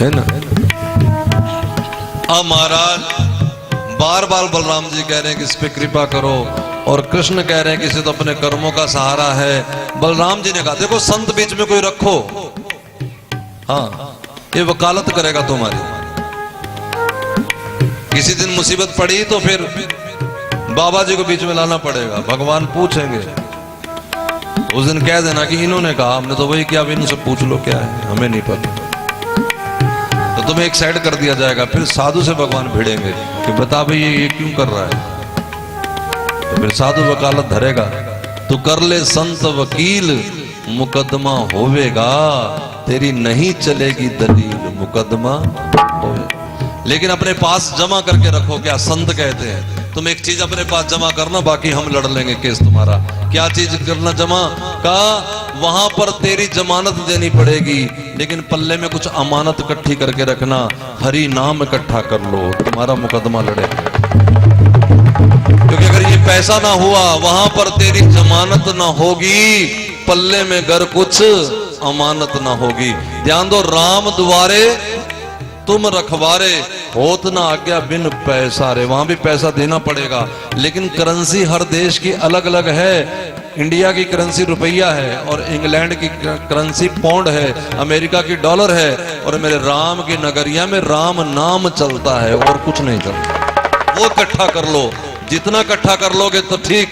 है ना। अब महाराज बार बार बलराम जी कह रहे हैं कि इस पे कृपा करो, और कृष्ण कह रहे हैं कि इसे तो अपने कर्मों का सहारा है। बलराम जी ने कहा देखो संत बीच में कोई रखो, हाँ ये वकालत करेगा तुम्हारी। किसी दिन मुसीबत पड़ी तो फिर बाबा जी को बीच में लाना पड़ेगा, भगवान पूछेंगे। उस दिन कह देना कि इन्होंने कहा, हमने तो वही किया, अब इनसे पूछ लो क्या है, हमें नहीं पता। तो तुम्हें एक साइड कर दिया जाएगा। फिर साधु से भगवान भिड़ेंगे कि बता भाई ये क्यों कर रहा है। तो फिर साधु वकालत धरेगा, तू कर ले संत वकील, मुकदमा होवेगा, तेरी नहीं चलेगी दलील, मुकदमा होवेगा। लेकिन अपने पास जमा करके रखो। क्या संत कहते हैं तुम एक चीज अपने पास जमा करना, बाकी हम लड़ लेंगे केस तुम्हारा। क्या चीज करना जमा का? वहां पर तेरी जमानत देनी पड़ेगी, लेकिन पल्ले में कुछ अमानत इकट्ठी करके रखना। हरि नाम इकट्ठा कर लो, तुम्हारा मुकदमा लड़ेगा। क्योंकि अगर ये पैसा ना हुआ, वहां पर तेरी जमानत ना होगी, पल्ले में घर कुछ अमानत ना होगी। ध्यान दो, राम द्वारे तुम रखवारे, होत ना आज्ञा बिन पैसा रे। वहां भी पैसा देना पड़ेगा, लेकिन करेंसी हर देश की अलग अलग है। इंडिया की करेंसी रुपया है, और इंग्लैंड की करेंसी पौंड है, अमेरिका की डॉलर है, और मेरे राम की नगरिया में राम नाम चलता है और कुछ नहीं चलता। वो इकट्ठा कर लो, जितना इकट्ठा कर लोगे तो ठीक,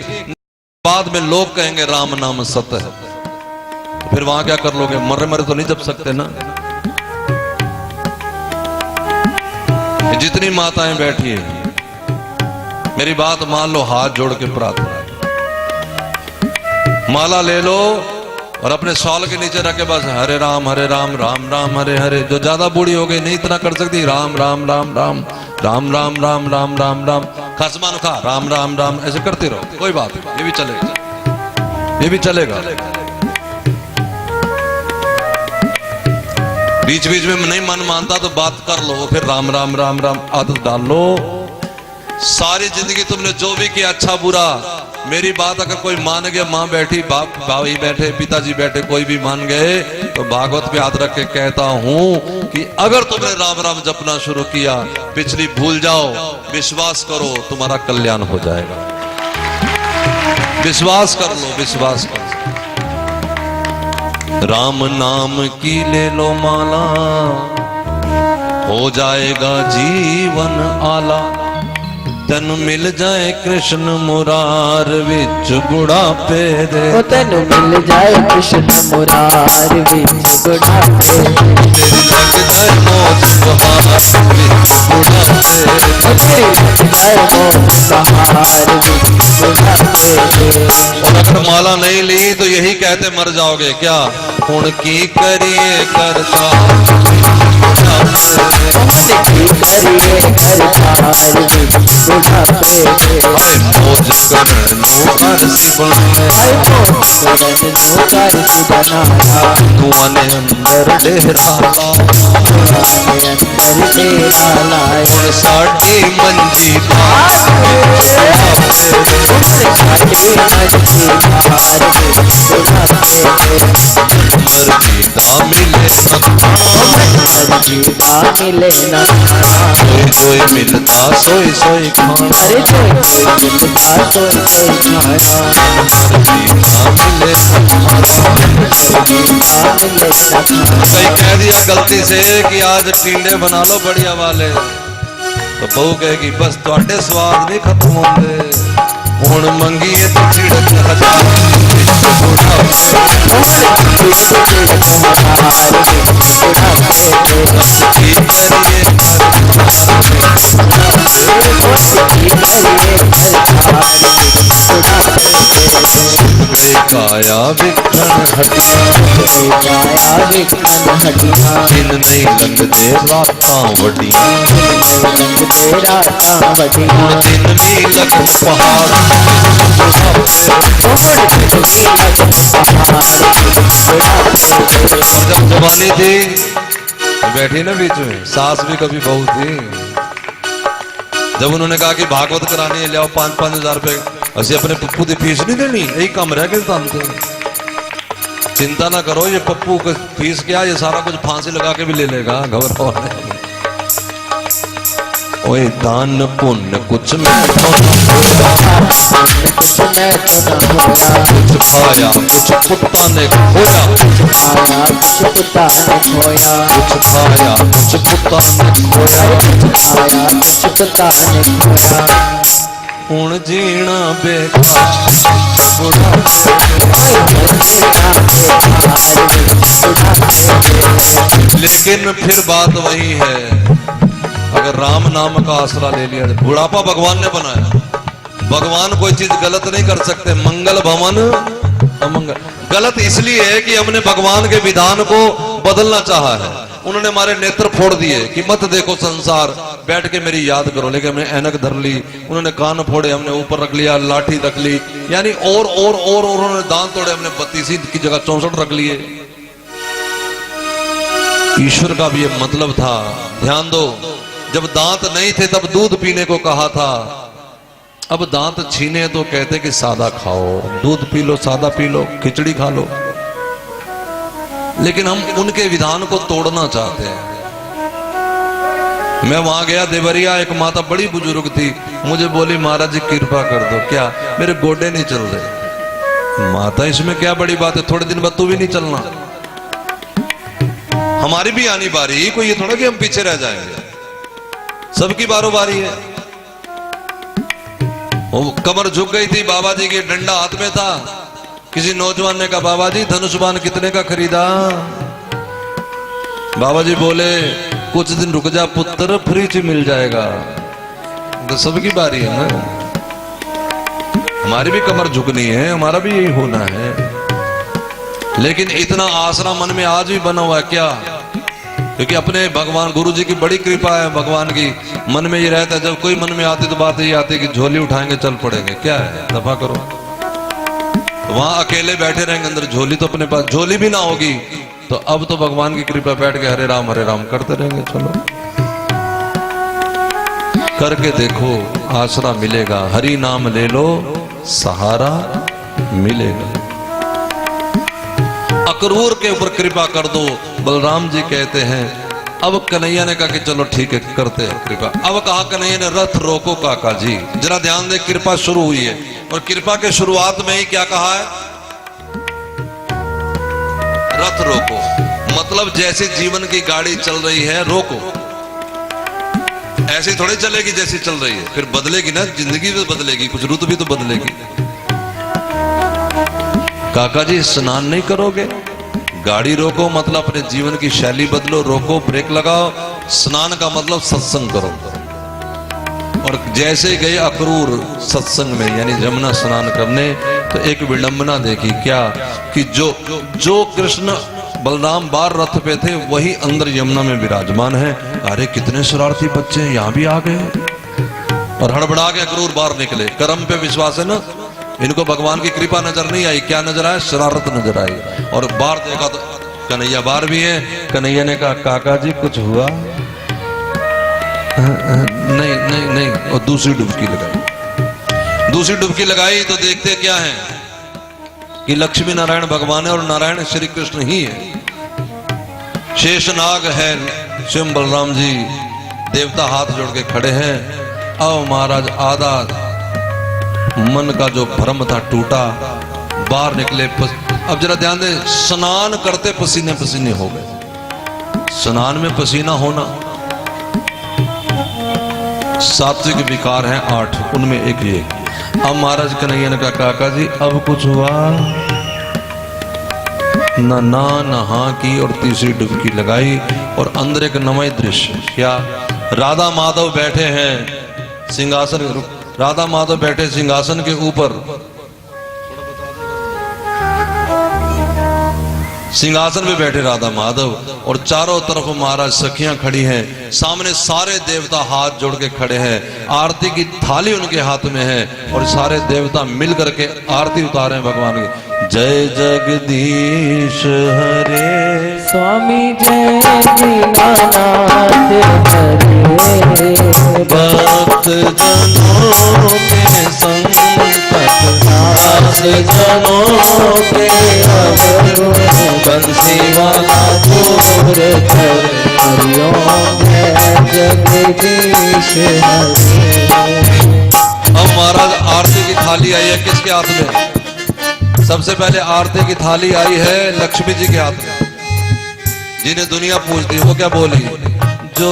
बाद में लोग कहेंगे राम नाम सत्य है। तो फिर वहां क्या कर लोगे? मरे मरे तो नहीं जप सकते ना। जितनी माताएं बैठी हैं, मेरी बात मान लो, हाथ जोड़ के प्रार्थना, माला ले लो और अपने शॉल के नीचे रखे बस हरे राम राम राम हरे हरे। जो ज्यादा बूढ़ी हो गई नहीं इतना कर सकती, राम राम राम राम राम राम राम राम राम राम, खसमान खा राम राम राम, ऐसे करते रहो, कोई बात नहीं, ये भी चलेगा, ये भी चलेगा। बीच बीच में नहीं मन मानता तो बात कर लो, फिर राम राम राम राम आदत डाल लो। सारी जिंदगी तुमने जो भी किया अच्छा बुरा, मेरी बात अगर कोई मान गया, माँ बैठी, बाप भाई बैठे, पिताजी बैठे, कोई भी मान गए, तो भागवत पे हाथ रख के कहता हूं कि अगर तुमने राम राम जपना शुरू किया, पिछली भूल जाओ, विश्वास करो तुम्हारा कल्याण हो जाएगा। विश्वास कर लो, विश्वास कर लो। राम नाम की ले लो माला, हो जाएगा जीवन आला। तन मिल जाए कृष्ण मुरार विच बुढ़ापे दे, तन मिल जाए कृष्ण मुरार विच बुढ़ापे, तेरी लग जाए मौत बहार विच बुढ़ापे, तेरी लग जाए मौत बहार विच बुढ़ापे। और अगर माला नहीं ली तो यही कहते मर जाओगे। क्या हुण की करिए करता, हाय मौज करन नु अरसी बनाया, तू अने अंदर डेरा हुण साडी मंजी मिले न सोई मिलता सोई सोई खाना, अरे सोई मिलता सोई सोई खाना। कई कह दिया गलती से कि आज टिंडे बना लो बढ़िया वाले, तो बहू कहेगी बस ਤੁਹਾਡੇ स्वाद नहीं खत्म होंगे, हुण मंगीए तो छिड़क हजार काया विखन हटिया, जिन नहीं लगते रातां वडियां, दिन भी लग पहाड़, जब जवानी थी बैठी ना बीच में, सास भी कभी बहू थी। जब उन्होंने कहा कि भागवत करानी है, ले आओ 5-5 हजार रुपए, असि अपने पप्पू की फीस नहीं देनी, यही कम रह गए। चिंता ना करो, ये पप्पू का फीस क्या, ये सारा कुछ फांसी लगा के भी ले लेगा, घबराओ नहीं। ओए दान पुण्य कुछ में तो कुछ मैं तो न होया, कुछ खाया कुछ कुत्ता ने खोया, आया कुछ कुत्ता ने खोया, कुछ खाया कुछ कुत्ता ने खोया, आया कुछ कुत्ता ने खोया। हुण जीना बेकार लेकिन फिर बात वही है, अगर राम नाम का आसरा ले लिया, बुढ़ापा भगवान ने बनाया, भगवान कोई चीज गलत नहीं कर सकते। मंगल भवन अमंगल, गलत इसलिए है कि हमने भगवान के विधान को बदलना चाहा है। उन्होंने हमारे नेत्र फोड़ दिए कि मत देखो संसार, बैठ के मेरी याद करो, लेकिन हमने ऐनक धर ली। उन्होंने कान फोड़े, हमने ऊपर रख लिया, लाठी रख ली, यानी और उन्होंने दांत तोड़े, हमने 32 की जगह 64 रख लिए। ईश्वर का भी ये मतलब था, ध्यान दो। जब दांत नहीं थे तब दूध पीने को कहा था, अब दांत छीने तो कहते कि सादा खाओ, दूध पी लो, सादा पी लो, खिचड़ी खा लो। लेकिन हम उनके विधान को तोड़ना चाहते हैं। मैं वहां गया देवरिया, एक माता बड़ी बुजुर्ग थी, मुझे बोली महाराज जी कृपा कर दो। क्या? मेरे गोडे नहीं चल रहे। माता इसमें क्या बड़ी बात है, थोड़े दिन बाद तू भी नहीं चलना, हमारी भी आनी बारी, कोई ये थोड़ा कि हम पीछे रह जाएंगे, सबकी बारो बारी है। वो कमर झुक गई थी, बाबा जी के डंडा हाथ में था। किसी नौजवान ने कहा बाबा जी धनुष्बाण कितने का खरीदा? बाबा जी बोले कुछ दिन रुक जा पुत्र, फ्री च मिल जाएगा। तो सबकी बारी है ना, हमारी भी कमर झुकनी है, हमारा भी यही होना है। लेकिन इतना आसरा मन में आज भी बना हुआ है क्या? क्योंकि अपने भगवान गुरु जी की बड़ी कृपा है, भगवान की मन में ये रहता है, जब कोई मन में आती तो बात ये आती कि झोली उठाएंगे चल पड़ेंगे, क्या है दफा करो। वहां अकेले बैठे रहेंगे, अंदर झोली तो अपने पास, झोली भी ना होगी तो अब तो भगवान की कृपा, बैठ के हरे राम करते रहेंगे। चलो करके देखो, आसरा मिलेगा, हरि नाम ले लो, सहारा मिलेगा। अक्रूर के ऊपर कृपा कर दो। बलराम जी कहते हैं, अब कन्हैया ने कहा कि चलो ठीक है करते हैं कृपा। अब कहा कन्हैया ने रथ रोको काका जी, जरा ध्यान दे, कृपा शुरू हुई है और कृपा के शुरुआत में ही क्या कहा है? रथ रोको, मतलब जैसे जीवन की गाड़ी चल रही है रोको, ऐसी थोड़ी चलेगी जैसी चल रही है, फिर बदलेगी ना, जिंदगी भी बदलेगी, कुछ रुत भी तो बदलेगी। काका जी स्नान नहीं करोगे? गाड़ी रोको मतलब अपने जीवन की शैली बदलो, रोको, ब्रेक लगाओ। स्नान का मतलब सत्संग करो। और जैसे गए अक्रूर सत्संग में, यानी यमुना स्नान करने, तो एक विडंबना देखी, क्या कि जो कृष्ण बलराम बार रथ पे थे वही अंदर यमुना में विराजमान है। अरे कितने शरारती बच्चे हैं, यहां भी आ गए। और हड़बड़ा के अक्रूर बाहर निकले। कर्म पे विश्वास है ना, इनको भगवान की कृपा नजर नहीं आई, क्या नजर आया? शरारत नजर आई। और बाहर देखा तो कन्हैया बाहर भी है। कन्हैया ने कहा काका जी कुछ हुआ? नहीं नहीं नहीं। और दूसरी डुबकी लगाई। दूसरी डुबकी लगाई तो देखते क्या है कि लक्ष्मी नारायण भगवान है और नारायण श्री कृष्ण ही है। शेषनाग है स्वयं बलराम जी, देवता हाथ जोड़ के खड़े हैं। अब महाराज आधा मन का जो भ्रम था टूटा, बाहर निकले। अब जरा ध्यान दे, स्नान करते पसीने पसीने हो गए। स्नान में पसीना होना सात्विक विकार हैं 8, उनमें एक ये। अब महाराज कन्हैया ने कहा काका जी अब कुछ हुआ? नहा की और तीसरी डुबकी लगाई और अंदर एक नमय दृश्य, क्या? राधा माधव बैठे हैं सिंहासन, राधा माधव बैठे सिंहासन के ऊपर, सिंहासन पे बैठे राधा माधव, और चारों तरफ महाराज सखियां खड़ी हैं। सामने सारे देवता हाथ जोड़ के खड़े हैं। आरती की थाली उनके हाथ में है और सारे देवता मिल करके आरती उतारे हैं भगवान की। जय जगदीश हरे स्वामी जय दीनानाथ हरे, भक्त जनों के संकट नाश, जनों के अवरोध वाला दूर कर हरिओम जय जगदीश हरि। अब महाराज आरती की थाली आई है किसके हाथ में? सबसे पहले आरती की थाली आई है लक्ष्मी जी के हाथ में, जिन्हें दुनिया पूजती है। वो क्या बोली? जो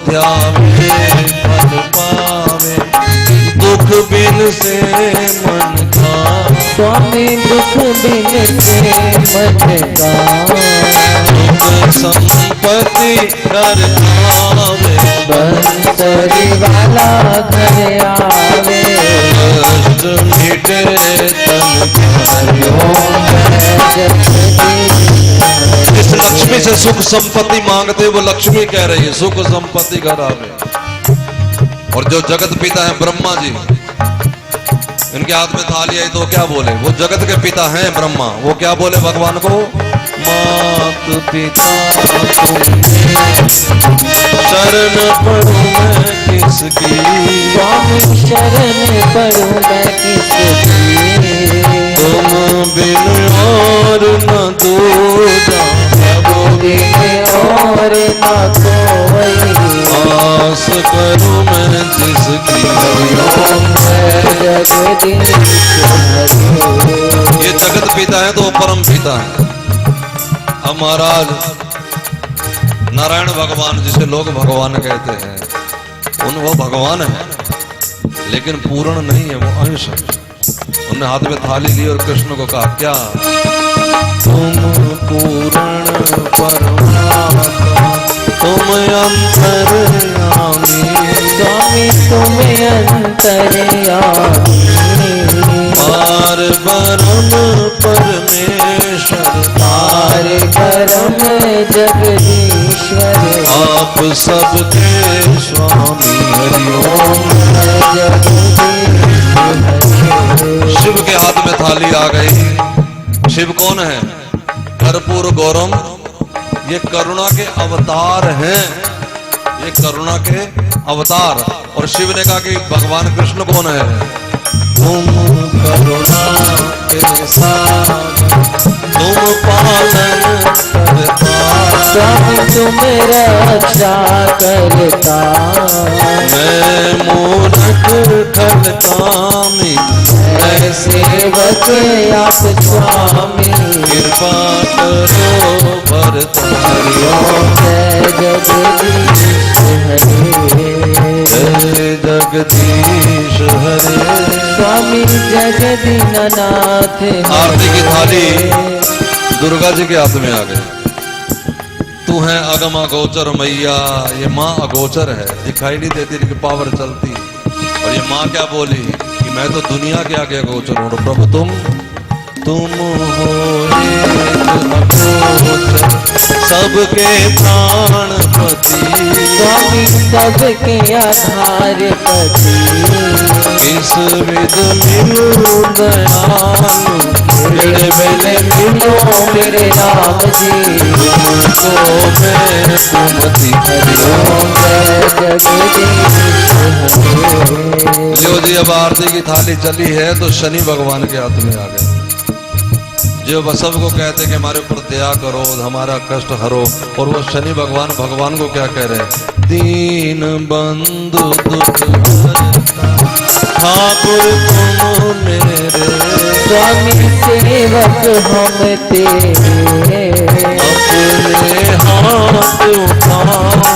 ध्यावे फल पावे, दुख बिन से मन का। स्वामी दुख बिन से मन का, सुख संपत्ति घर आवे, बंसरी वाला घर आवे, कष्ट मिटे तन हरिओम जय जगदीश हरि। इस लक्ष्मी से सुख संपत्ति मांगते वो लक्ष्मी कह रही है सुख संपत्ति घर आवे। और जो जगत पिता है ब्रह्मा जी, इनके हाथ में थाली आई तो क्या बोले? वो जगत के पिता हैं ब्रह्मा। वो क्या बोले भगवान को? मात पिता तुम्हें शरण पड़ूं मैं किसकी, स्वामी शरण पड़ूं मैं किसकी, तुम बिन और न दूजा, प्रभु बिन और न कोई, आस करूं मैं जिसकी। हरिओम जय जगदीश हरि। ये जगत पिता है तो वो परम पिता है। अब महाराज नारायण भगवान, जिसे लोग भगवान कहते हैं, वो भगवान है लेकिन पूर्ण नहीं है, वो अंश है। उन्होंने हाथ में थाली ली और कृष्ण को कहा, क्या तुम पूर्ण परमात्मा, तुम अंतर्यामी, स्वामी तुम अंतर्यामी, पार ब्रह्म परमेश्वर, पार ब्रह्म जगदीश्वर, आप सबके स्वामी। हरिओम जय जगदीश हरि। शिव के हाथ में थाली आ गई। शिव कौन है? कर्पूर गौरम, ये करुणा के अवतार हैं, ये करुणा के अवतार। और शिव ने कहा कि भगवान कृष्ण कौन है? तुम करुणा के साथ, तुम पालन करता, स्वामी तुम रक्षा करता, मैं मूर्ख खलकामी, मैं सेवक आप स्वामी, कृपा करो भरता। हरिओम जय जगदीश हरि। जय जगदीश हरे। स्वामी जगदीनाथ आरती की थाली दुर्गा जी के हाथ में आ गई। तू है अगम अगोचर मैया, ये माँ अगोचर है, दिखाई नहीं देती लेकिन पावर चलती। और ये माँ क्या बोली कि मैं तो दुनिया के आगे अगोचर हूँ। प्रभु तुम हो एक अगोचर, सबके प्राणपति, स्वामी सबके आधार पति, किस विध मिलूं दयालु, मेरे बेले मिलो मेरे राम जी, तुमको मैं सुमति। हरिओम जय जगदीश हरि। लो जी, अब आरती की थाली चली है तो शनि भगवान के हाथ में आ गए, जो बसव को कहते कि हमारे ऊपर दया करो, हमारा कष्ट हरो। और वो शनि भगवान को क्या कह रहे हैं? दीन बंधु दुख ठाकुर तुम मेरे, स्वामी सेवक हम तेरे, अपने हाथ उठाओ,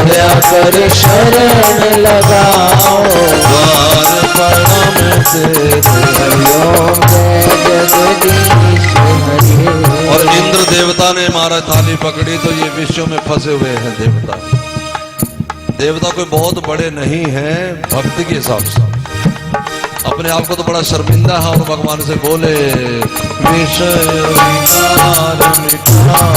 दया कर शरण लगाओ, द्वार परम तेरे। हरिओम जय जगदीश हरि। और इंद्र देवता ने हमारा थाली पकड़ी तो ये विश्व में फंसे हुए हैं देवता। देवता कोई बहुत बड़े नहीं हैं भक्ति के हिसाब से, अपने आप को तो बड़ा शर्मिंदा है। और भगवान से बोले, विषय विकार मिटाओ,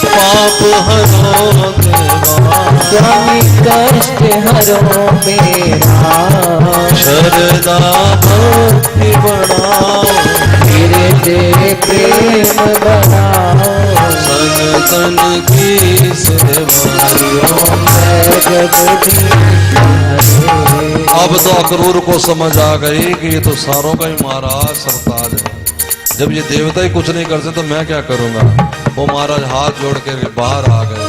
पाप हरो देवा, स्वामी कष्ट हरो मेरा, शरदा भक्ति बढ़ाओ, धीरे धीरे प्रेम बढ़ाओ, संतन की सेवा। हरिओम जय जगदीश हरि। अब तो अक्रूर को समझ आ गई कि ये तो सारों का ही महाराज सरताज है। जब ये देवता ही कुछ नहीं करते तो मैं क्या करूंगा। वो महाराज हाथ जोड़ के बाहर आ गए,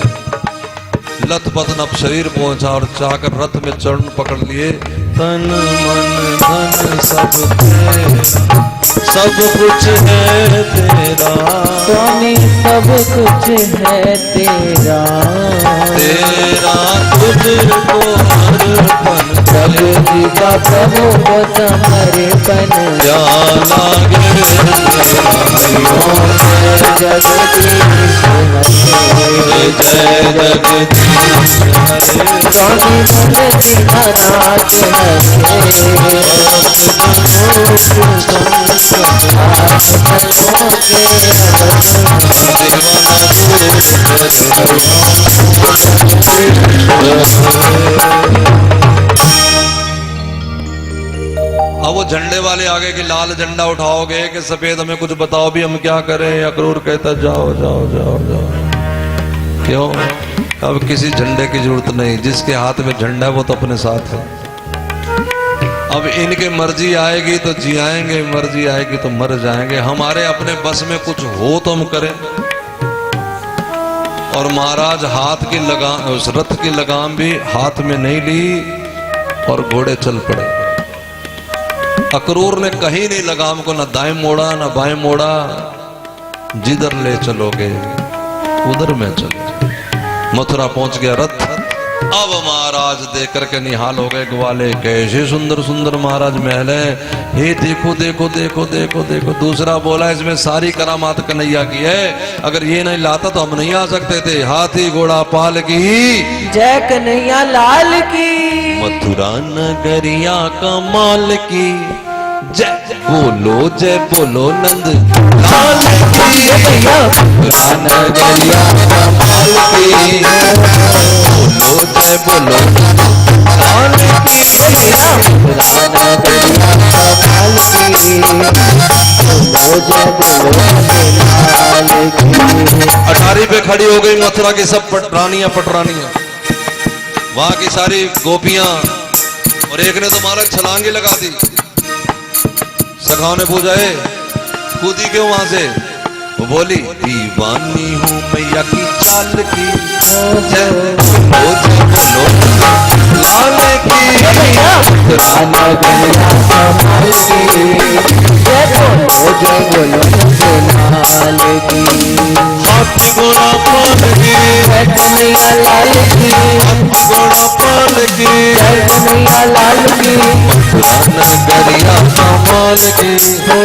लथपथ नप शरीर पहुंचा और चाकर रथ में चरण पकड़ लिए। तन मन धन सब तेरा, सब कुछ है तेरा स्वामी सब कुछ है तेरा, तेरा तुझको अर्पण प्रभु जी का प्रभु को समर्पण, क्या लागे जगदीश हरे, जय जगदीश हरे। स्वामी मन दीना नाथ अब वो झंडे वाले आगे कि लाल झंडा उठाओगे कि सफेद, हमें कुछ बताओ भी, हम क्या करें। अक्रूर कहता जाओ जाओ जाओ जाओ। क्यों? अब किसी झंडे की जरूरत नहीं, जिसके हाथ में झंडा है वो तो अपने साथ है। अब इनके मर्जी आएगी तो जियाएंगे, मर्जी आएगी तो मर जाएंगे। हमारे अपने बस में कुछ हो तो हम करें। और महाराज हाथ की लगाम, उस रथ की लगाम भी हाथ में नहीं ली और घोड़े चल पड़े। अक्रूर ने कहीं नहीं लगाम को न दाएं मोड़ा न बाएं मोड़ा, जिधर ले चलोगे उधर में चलो। मथुरा पहुंच गया रथ। अब महाराज देख करके निहाल हो गए ग्वाले, कैसे सुंदर सुंदर महाराज महल है। हे देखो देखो देखो देखो देखो। दूसरा बोला इसमें सारी करामात कन्हैया की है, अगर ये नहीं लाता तो हम नहीं आ सकते थे। हाथी घोड़ा पाल की जय कन्हैया लाल की, मथुरा नगरिया कमाल की जय बोलो नंद लाल की, मथुरा नगरिया कमाल की बोलो लाल की, मथुरा नगरिया कमाल की, लाल की। अटारी पे खड़ी हो गई मथुरा की सब रानियां पटरानियां, वहां की सारी गोपियां, और एक ने तो महाराज छलांगी लगा दी। सखाओं ने पूछा है कूदी क्यों वहां से? वो बोली दीवानी हूँ मैया की चाल की, जय बोलो लाल की, मथुरा नगरिया कमाल की, जय बोलो लाल की। हाथी घोड़ा पाल की, जय कन्हैया लाल की, हाथी घोड़ा पाल की, जय कन्हैया लाल की, मथुरा नगरिया कमाल की, जय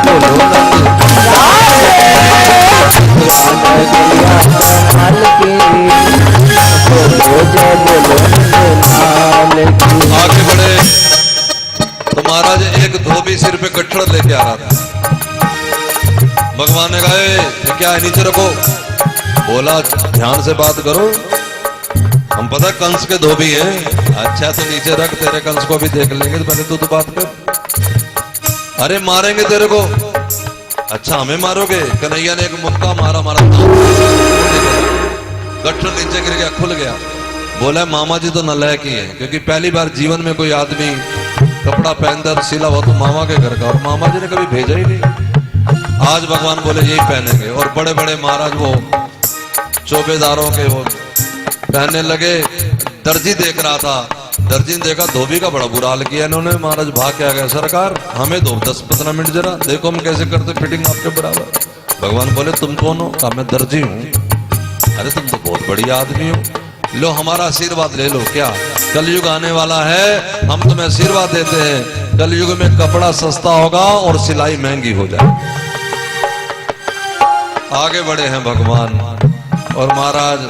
बोलो नंद मथुरा नगरिया कमाल की, जय बोलो लाल की। आगे बढ़े तो महाराज एक धोबी सिर पे गठड़ लेके आ रहा था। भगवान ने कहा ये क्या है, नीचे रखो। बोला ध्यान से बात करो, हम पता कंस के धोबी हैं। अच्छा तो नीचे रख, तेरे कंस को भी देख लेंगे, तो पहले तू तो बात कर। अरे मारेंगे तेरे को। अच्छा हमें मारोगे? कन्हैया ने एक मुक्का मारा, मारा गठड़ नीचे गिर गया, खुल गया। बोला मामा जी तो नालायक ही है, क्योंकि पहली बार जीवन में कोई आदमी कपड़ा पहनकर सिला हुआ तो मामा के घर का, और मामा जी ने कभी भेजा ही नहीं। आज भगवान बोले यही पहनेंगे। और बड़े बड़े महाराज वो चौबेदारों के वो पहनने लगे। दर्जी देख रहा था, दर्जी ने देखा धोबी का बड़ा बुरा हाल किया इन्होंने। महाराज भाग के आ गया, सरकार हमें दो 10-15 मिनट जरा देखो हम कैसे करते फिटिंग आपके बराबर। भगवान बोले तुम कौन हो? कहा मैं दर्जी हूँ। अरे तुम तो बहुत बड़ी आदमी हो, लो हमारा आशीर्वाद ले लो। क्या कलयुग आने वाला है, हम तुम्हें आशीर्वाद देते हैं। कलयुग में कपड़ा सस्ता होगा और सिलाई महंगी हो जाए। आगे बढ़े हैं भगवान। और महाराज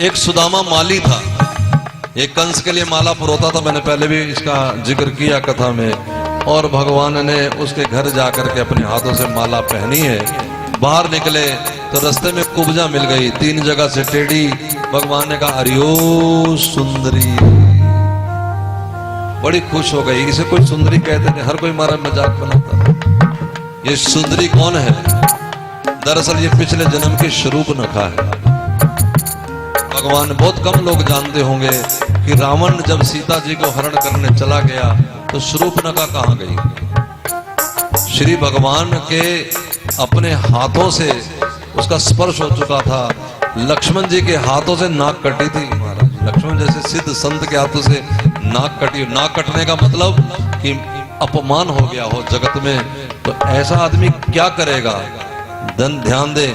एक सुदामा माली था, एक कंस के लिए माला पुरोता था, मैंने पहले भी इसका जिक्र किया कथा में। और भगवान ने उसके घर जाकर के अपने हाथों से माला पहनी है। बाहर निकले तो रास्ते में कुब्जा मिल गई, 3 जगह से टेढ़ी। भगवान ने कहा अरियो सुंदरी, बड़ी खुश हो गई। इसे कोई सुंदरी कहते थे, हर कोई हमारा मजाक बनाता। ये सुंदरी कौन है? दरअसल ये पिछले जन्म की शूर्पणखा है। भगवान बहुत कम लोग जानते होंगे कि रावण जब सीता जी को हरण करने चला गया तो शूर्पणखा कहाँ गई? श्री भगवान के अपने हाथों से उसका स्पर्श हो चुका था। लक्ष्मण जी के हाथों से नाक कटी थी महाराज। लक्ष्मण जैसे सिद्ध संत के हाथों से नाक कटी। नाक कटने का मतलब कि अपमान हो गया हो जगत में, तो ऐसा आदमी क्या करेगा? ध्यान दे,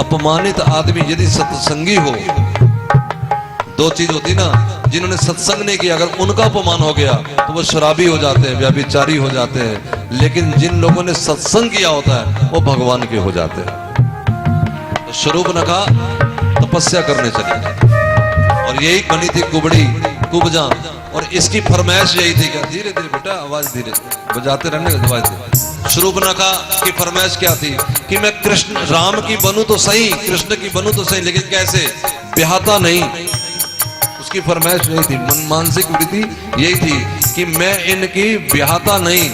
अपमानित आदमी यदि सत्संगी हो, दो चीज होती ना, जिन्होंने सत्संग नहीं किया अगर उनका अपमान हो गया तो वो शराबी हो जाते हैं, व्यभिचारी हो जाते हैं। लेकिन जिन लोगों ने सत्संग किया होता है वो भगवान के हो जाते हैं। तो शूर्पणखा तपस्या करने चली और यही बनी थी कुबड़ी कुब्जा, और इसकी फरमाइश यही थी। क्या धीरे धीरे बेटा, आवाज धीरे बजाते रहने का आवाज धीरे। शूर्पणखा की फरमाइश क्या थी कि मैं कृष्ण राम की बनूं तो सही, कृष्ण की बनूं तो सही, लेकिन कैसे? ब्याहता नहीं। उसकी फरमाइश यही थी, मानसिक वृत्ति यही थी कि मैं इनकी ब्याहता नहीं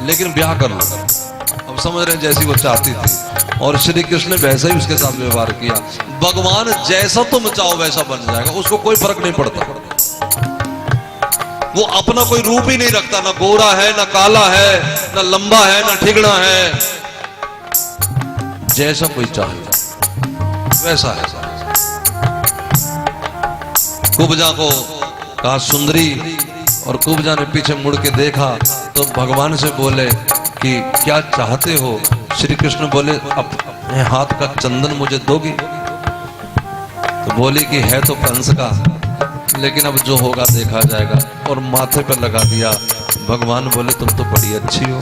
लेकिन ब्याह कर लूं। अब समझ रहे हैं, जैसी वो चाहती थी। और श्री कृष्ण ने वैसा ही उसके साथ व्यवहार किया। भगवान जैसा तुम चाहो वैसा बन जाएगा, उसको कोई फर्क नहीं पड़ता। वो अपना कोई रूप ही नहीं रखता, ना गोरा है, ना काला है, ना लंबा है, ना ठिगड़ा है। जैसा कोई चाहे वैसा है। कुब्जा को कहा सुंदरी, और कुब्जा ने पीछे मुड़ के देखा तो भगवान से बोले कि क्या चाहते हो? श्री कृष्ण बोले अपने हाथ का चंदन मुझे दोगी? तो बोली कि है तो कंस का, लेकिन अब जो होगा देखा जाएगा, और माथे पर लगा दिया। भगवान बोले तुम तो बड़ी अच्छी हो।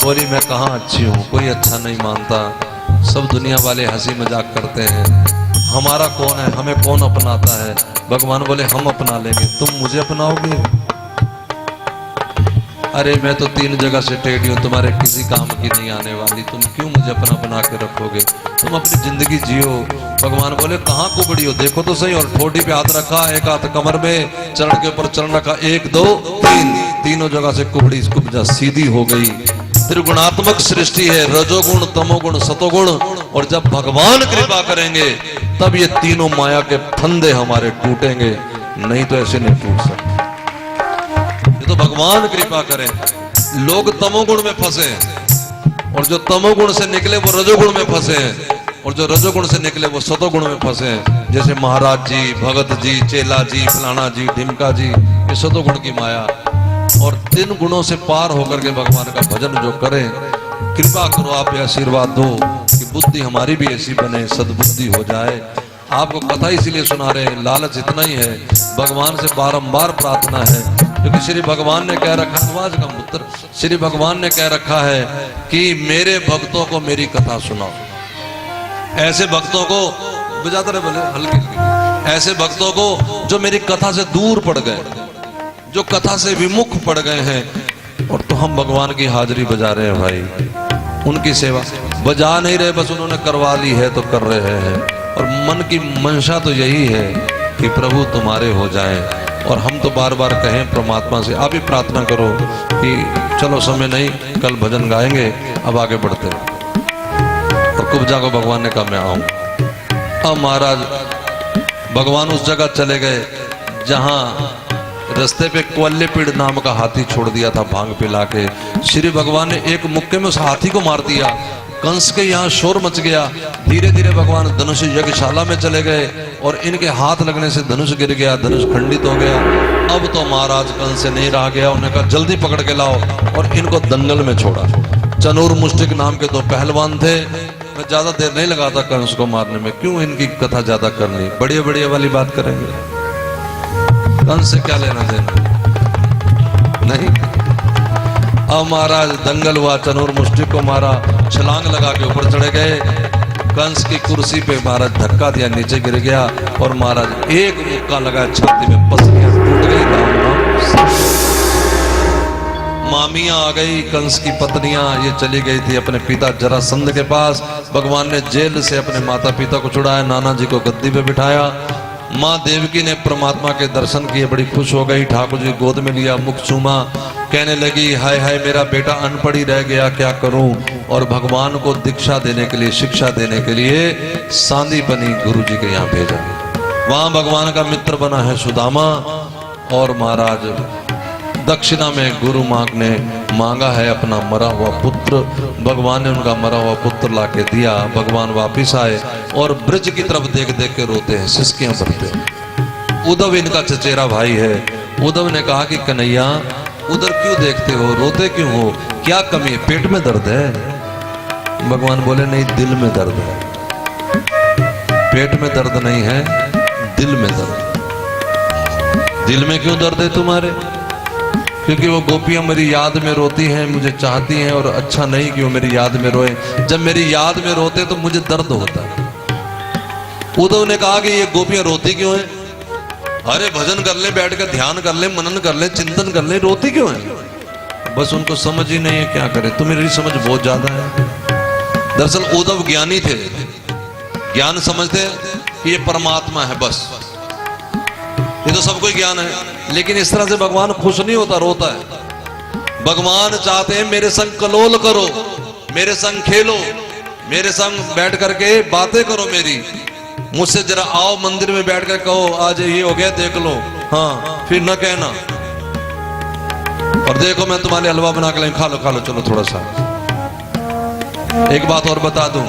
बोली मैं कहाँ अच्छी हूँ, कोई अच्छा नहीं मानता, सब दुनिया वाले हंसी मजाक करते हैं, हमारा कौन है, हमें कौन अपनाता है? भगवान बोले हम अपना लेंगे, तुम मुझे अपनाओगे? अरे मैं तो 3 जगह से टेढ़ी हूँ, तुम्हारे किसी काम की नहीं आने वाली, तुम क्यों मुझे अपना बना के रखोगे? तुम अपनी जिंदगी जियो। भगवान बोले कहाँ कुबड़ी हो, देखो तो सही। और ठोडी पे हाथ रखा, एक हाथ कमर में, चरण के ऊपर चरण रखा, 1 2 3, तीनों जगह से कुबड़ी कुब्जा सीधी हो गई। त्रिगुणात्मक सृष्टि है, रजोगुण, तमोगुण, सतोगुण, और जब भगवान कृपा करेंगे तब ये तीनों माया के फंदे हमारे टूटेंगे, नहीं तो ऐसे नहीं टूट सकते। ये तो भगवान कृपा करें। लोग तमोगुण में फंसे हैं, और जो तमोगुण से निकले वो रजोगुण में फंसे हैं, और जो रजोगुण से निकले वो सतोगुण में फंसे हैं। जैसे महाराज जी, भगत जी, चेला जी, फलाना जी, ढिमका जी, ये सतोगुण की माया। और 3 गुणों से पार होकर के भगवान का भजन जो करें, कृपा करो आप, ये आशीर्वाद दो कि बुद्धि हमारी भी ऐसी बने, सद्बुद्धि हो जाए। आपको कथा इसीलिए सुना रहे हैं, लालच इतना ही है, भगवान से बारंबार प्रार्थना है, क्योंकि श्री भगवान ने कह रखा, आवाज का पुत्र, श्री भगवान ने कह रखा है कि मेरे भक्तों को मेरी कथा सुनाओ। ऐसे भक्तों को बजाते रहे बोले हल्के, ऐसे भक्तों को जो मेरी कथा से दूर पड़ गए, जो कथा से विमुख पड़ गए हैं, और तो हम भगवान की हाजिरी बजा रहे हैं भाई, उनकी सेवा बजा नहीं रहे, बस उन्होंने करवा ली है तो कर रहे हैं। और मन की मंशा तो यही है कि प्रभु तुम्हारे हो जाएं, और हम तो बार बार कहें परमात्मा से, आप ही प्रार्थना करो कि चलो समय नहीं, कल भजन गाएंगे, अब आगे बढ़ते हैं। और कुब्जा को भगवान ने कहा मैं आऊं। अब महाराज भगवान उस जगह चले गए जहां रास्ते पे क्वल्यपीड़ नाम का हाथी छोड़ दिया था भांग पिला के। श्री भगवान ने एक मुक्के में उस हाथी को मार दिया। कंस के यहाँ शोर मच गया। धीरे धीरे भगवान धनुष यज्ञशाला में चले गए, और इनके हाथ लगने से धनुष गिर गया, धनुष खंडित हो गया। अब तो महाराज कंस से नहीं रहा गया, उन्होंने कहा जल्दी पकड़ के लाओ, और इनको दंगल में छोड़ा। चनूर मुष्टिक नाम के 2 पहलवान थे। मैं ज्यादा देर नहीं लगाता कंस को मारने में, क्यों इनकी कथा ज्यादा करनी, बढ़िया बढ़िया वाली बात करेंगे। कंस से क्या लेना देना नहीं। अब महाराज दंगल हुआ, चनूर मुष्टिक को मारा, छलांग लगा के ऊपर चढ़े गए। कंस की कुर्सी पे महाराज धक्का दिया, नीचे गिर गया, और महाराज एक मुक्का लगा छाती में, पसलियां टूट गई। मामियां आ गई, कंस की पत्नियां, ये चली गई थी अपने पिता जरासंध के पास। भगवान ने जेल से अपने माता पिता को छुड़ाया, नाना जी को गद्दी पे बिठाया। माँ देवकी ने परमात्मा के दर्शन किए, बड़ी खुश हो गई, ठाकुर जी गोद में लिया, मुख चूमा, कहने लगी हाय हाय मेरा बेटा अनपढ़ ही रह गया, क्या करूं। और भगवान को दीक्षा देने के लिए, शिक्षा देने के लिए सांदीपनी गुरु जी के यहाँ भेजा। वहां भगवान का मित्र बना है सुदामा। और महाराज दक्षिणा में गुरु माँ ने मांगा है अपना मरा हुआ पुत्र। भगवान ने उनका मरा हुआ पुत्र लाके दिया। भगवान वापिस आए और ब्रज की तरफ देख देख के रोते हैं, सिसकियां भरते। उद्धव इनका चचेरा भाई है। उद्धव ने कहा कि कन्हैया उधर क्यों देखते हो, रोते क्यों हो, क्या कमी है, पेट में दर्द है? भगवान बोले नहीं, दिल में दर्द है। पेट में दर्द नहीं है, दिल में दर्द। दिल में क्यों दर्द है तुम्हारे? क्योंकि वो गोपियां मेरी याद में रोती हैं, मुझे चाहती हैं, और अच्छा नहीं कि वो मेरी याद में रोए। जब मेरी याद में रोते तो मुझे दर्द होता है। उद्धव ने कहा कि ये गोपियां रोती क्यों है? अरे भजन कर ले, बैठ कर ध्यान कर ले, मनन कर ले, चिंतन कर ले, रोती क्यों है? बस उनको समझ ही नहीं है, क्या करे। तो मेरी समझ बहुत ज्यादा है। दरअसल उद्धव ज्ञानी थे, ज्ञान समझते कि ये परमात्मा है, बस ये तो सबको ज्ञान है। लेकिन इस तरह से भगवान खुश नहीं होता, रोता है। भगवान चाहते हैं मेरे संग कलोल करो, मेरे संग खेलो, मेरे संग बैठ करके बातें करो मेरी। मुझसे जरा आओ मंदिर में बैठ कर कहो आज ये हो गया देख लो, हाँ, फिर न कहना और देखो मैं तुम्हारे हलवा बना के खा लो खा लो, चलो थोड़ा सा। एक बात और बता दूं,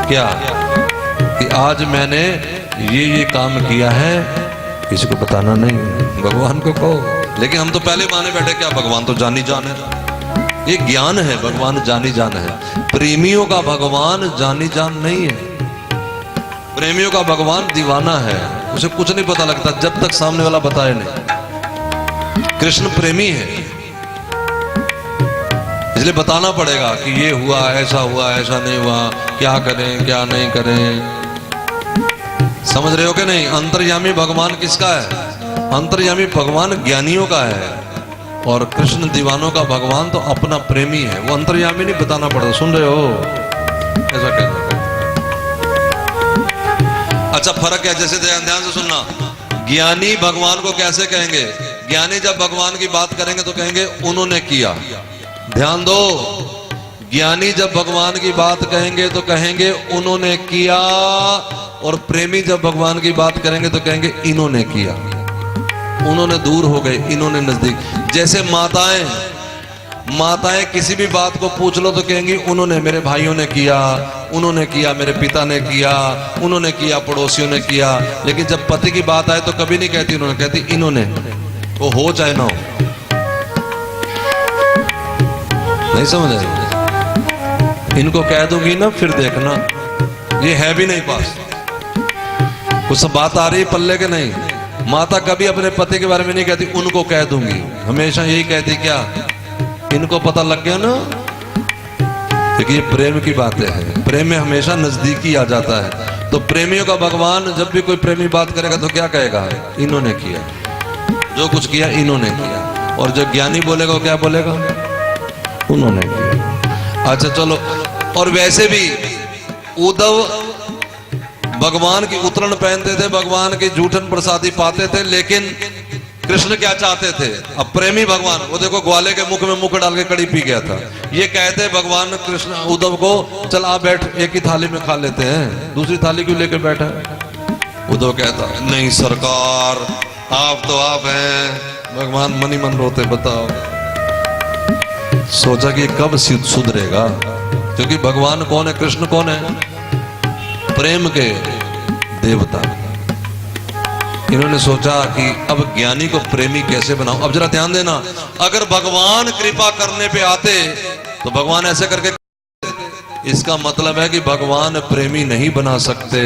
क्या कि आज मैंने ये काम किया है, किसी को बताना नहीं, भगवान को कहो। लेकिन हम तो पहले माने बैठे क्या भगवान तो जानी जान है। ये ज्ञान है, भगवान जानी जान है। प्रेमियों का भगवान जानी जान नहीं है। प्रेमियों का भगवान दीवाना है, उसे कुछ नहीं पता लगता जब तक सामने वाला बताए नहीं। कृष्ण प्रेमी है, इसलिए बताना पड़ेगा कि ये हुआ, ऐसा नहीं हुआ, क्या करें क्या नहीं करें। समझ रहे हो कि नहीं? अंतर्यामी भगवान किसका है? अंतर्यामी भगवान ज्ञानियों का है, और कृष्ण दीवानों का भगवान तो अपना प्रेमी है। वो अंतर्यामी नहीं, बताना पड़ता। सुन रहे हो? ऐसा कहना। अच्छा फर्क है, जैसे ध्यान से सुनना। ज्ञानी भगवान को कैसे कहेंगे? ज्ञानी जब भगवान की बात करेंगे तो कहेंगे उन्होंने किया। ध्यान दो, ज्ञानी जब भगवान की बात कहेंगे तो कहेंगे उन्होंने किया, और प्रेमी जब भगवान की बात करेंगे तो कहेंगे इन्होंने किया। उन्होंने दूर हो गए, इन्होंने नजदीक। जैसे माताएं किसी भी बात को पूछ लो तो कहेंगी उन्होंने, मेरे भाइयों ने किया, उन्होंने किया, मेरे पिता ने किया, उन्होंने किया, पड़ोसियों ने किया। लेकिन जब पति की बात आए तो कभी नहीं कहती उन्होंने, कहती इन्होंने। वो हो चाहे ना हो। नहीं समझ आएगी? इनको कह दूंगी ना फिर देखना, ये है भी नहीं पास। कुछ बात आ रही पल्ले के नहीं। माता कभी अपने पति के बारे में नहीं कहती उनको कह दूंगी, हमेशा यही कहती क्या इनको पता लग गया ना। क्योंकि ये प्रेम की बातें हैं, प्रेम में हमेशा नजदीकी आ जाता है। तो प्रेमियों का भगवान जब भी कोई प्रेमी बात करेगा तो क्या कहेगा? इन्होंने किया, जो कुछ किया इन्होंने किया। और जो ज्ञानी बोलेगा वो क्या बोलेगा? उन्होंने किया। अच्छा चलो, और वैसे भी उद्धव भगवान की उतरण पहनते थे, भगवान की जूठन प्रसादी पाते थे, लेकिन कृष्ण क्या चाहते थे? अब प्रेमी भगवान, वो देखो ग्वाले के मुख में मुख डाल के कड़ी पी गया था। ये कहते भगवान कृष्ण उद्धव को, चल आ बैठ, एक ही थाली में खा लेते हैं, दूसरी थाली क्यों लेके बैठा? उद्धव कहता नहीं सरकार, आप तो आप हैं। भगवान मनी मन रोते, बताओ। सोचा कि कब सुधरेगा, क्योंकि भगवान कौन है? कृष्ण कौन है? प्रेम के देवता। इन्होंने सोचा कि अब ज्ञानी को प्रेमी कैसे बनाऊं। अब जरा ध्यान देना, अगर भगवान कृपा करने पे आते तो भगवान ऐसे करके, इसका मतलब है कि भगवान प्रेमी नहीं बना सकते,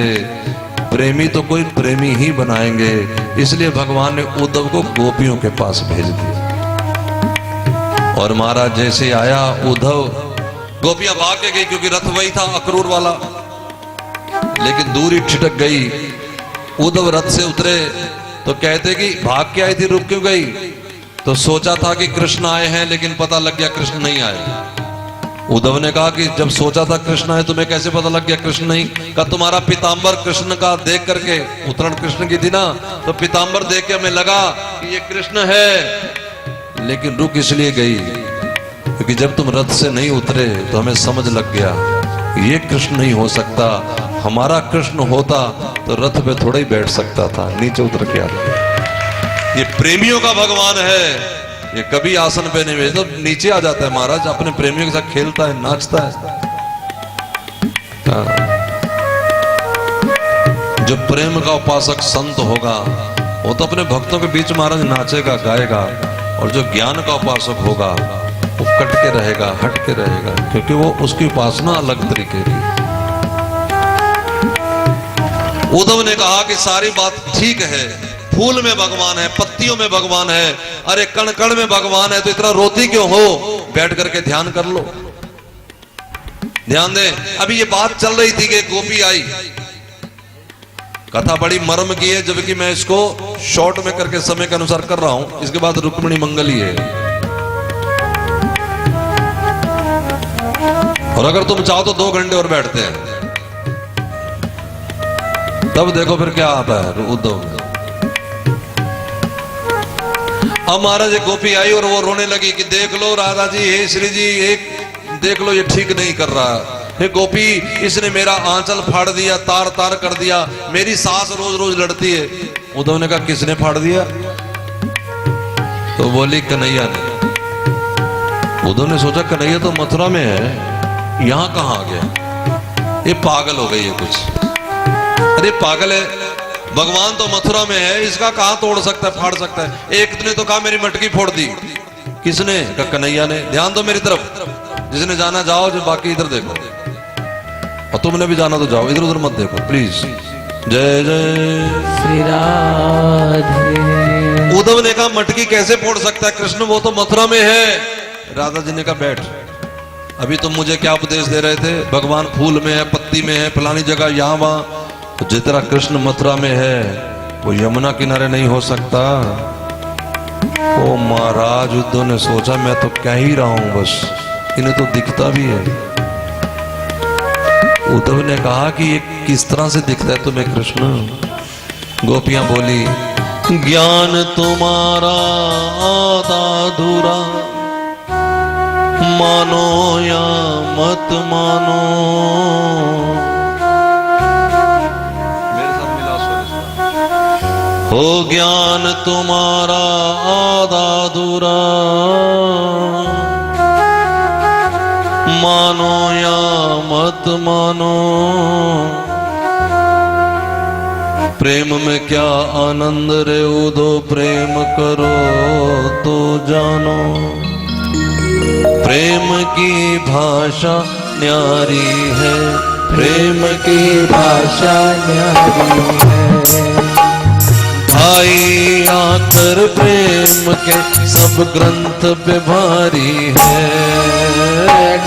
प्रेमी तो कोई प्रेमी ही बनाएंगे। इसलिए भगवान ने उद्धव को गोपियों के पास भेज दिया। और महाराज जैसे आया उद्धव, गोपियां भाग के गई क्योंकि रथ वही था अक्रूर वाला, लेकिन दूरी छिटक गई। उद्धव रथ से उतरे तो कहते कि भाग के आई थी, रुक क्यों गई? तो सोचा था कि कृष्ण आए हैं, लेकिन पता लग गया कृष्ण नहीं आए। उद्धव ने कहा कि जब सोचा था कृष्ण आए, तुम्हें कैसे पता लग गया कृष्ण नहीं? कहा तुम्हारा पीतांबर कृष्ण का देख करके, उतरण कृष्ण की थी ना, तो पीतांबर देख के हमें लगा कि ये कृष्ण है। लेकिन रुक इसलिए गई क्योंकि जब तुम रथ से नहीं उतरे तो हमें समझ लग गया ये कृष्ण नहीं हो सकता। हमारा कृष्ण होता तो रथ पे थोड़ा ही बैठ सकता था, नीचे उतर के आता। ये प्रेमियों का भगवान है, ये कभी आसन पे नहीं भेजता, तो नीचे आ जाता है महाराज, अपने प्रेमियों के साथ खेलता है, नाचता है। हाँ। जो प्रेम का उपासक संत होगा वो तो अपने भक्तों के बीच महाराज नाचेगा गाएगा, और जो ज्ञान का उपासक होगा वो कट के रहेगा, हट के रहेगा, क्योंकि वो उसकी उपासना अलग तरीके की। उद्धव ने कहा कि सारी बात ठीक है, फूल में भगवान है, पत्तियों में भगवान है, अरे कण कण में भगवान है, तो इतना रोती क्यों हो, बैठ करके ध्यान कर लो। ध्यान दे, अभी ये बात चल रही थी कि गोपी आई, कथा बड़ी मर्म की है, जबकि मैं इसको शॉर्ट में करके समय के अनुसार कर रहा हूं। इसके बाद रुक्मिणी मंगल ही है, और अगर तुम चाहो तो 2 घंटे और बैठते हैं, तब देखो फिर क्या आता है उद्धव में। अब महाराज एक गोपी आई और वो रोने लगी कि देख लो राधा जी, हे श्री जी, एक देख लो ये ठीक नहीं कर रहा, हे गोपी इसने मेरा आंचल फाड़ दिया, तार तार कर दिया, मेरी सास रोज रोज लड़ती है। उद्धव ने कहा किसने फाड़ दिया? तो बोली कन्हैया ने। उद्धव ने सोचा कन्हैया तो मथुरा में है, यहां कहां आ गया, ये पागल हो गई है कुछ। अरे पागल है, भगवान तो मथुरा में है, इसका कहां तोड़ सकता है, फाड़ सकता है। एक ने तो कहा मेरी मटकी फोड़ दी। किसने? कहा कन्हैया ने। ध्यान दो मेरी तरफ, जिसने जाना जाओ, जो बाकी इधर देखो, और तुमने भी जाना तो जाओ, इधर उधर मत देखो प्लीज। जय जय श्री राधे। उद्धव ने कहा मटकी कैसे फोड़ सकता है कृष्ण, वो तो मथुरा में है। राधा जी ने कहा बैठ, अभी तुम मुझे क्या उपदेश दे रहे थे, भगवान फूल में है, पत्ती में है, फलानी जगह, यहां वहां, तो जितना कृष्ण मथुरा में है वो यमुना किनारे नहीं हो सकता। ओ महाराज, उद्धव ने सोचा मैं तो कह ही रहा हूं, बस इन्हें तो दिखता भी है। उद्धव ने कहा कि ये किस तरह से दिखता है तुम्हें कृष्ण? गोपियां बोली ज्ञान तुम्हारा आधा अधूरा, मानो या मत मानो। मेरे साथ मिला स्वर। हो ज्ञान तुम्हारा आधा अधूरा, मानो या मत मानो। प्रेम में क्या आनंद रे उदो, प्रेम करो तो जानो। प्रेम की भाषा न्यारी है, प्रेम की भाषा न्यारी है। भाई आकर प्रेम के सब ग्रंथ पे भारी है।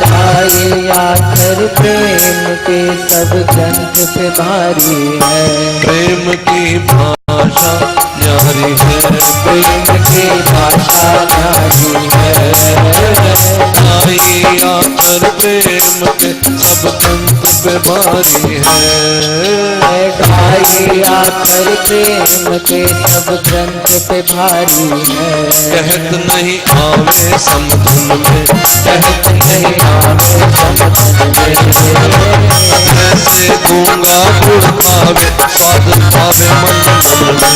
ढाई आकर प्रेम के सब ग्रंथ पे भारी है। प्रेम की भाषा न्यारी है, प्रेम की भाषा न्यारी है। भाई आकर प्रेम के सब ग्रंथ पे भारी है। ढाई आकर प्रेम के सब ग्रंथ पे भारी है। कहत नहीं आवे समझन में, कहत नहीं आवे समझन में। जैसे गूंगा गुड़ पावे, स्वाद पावे मन में।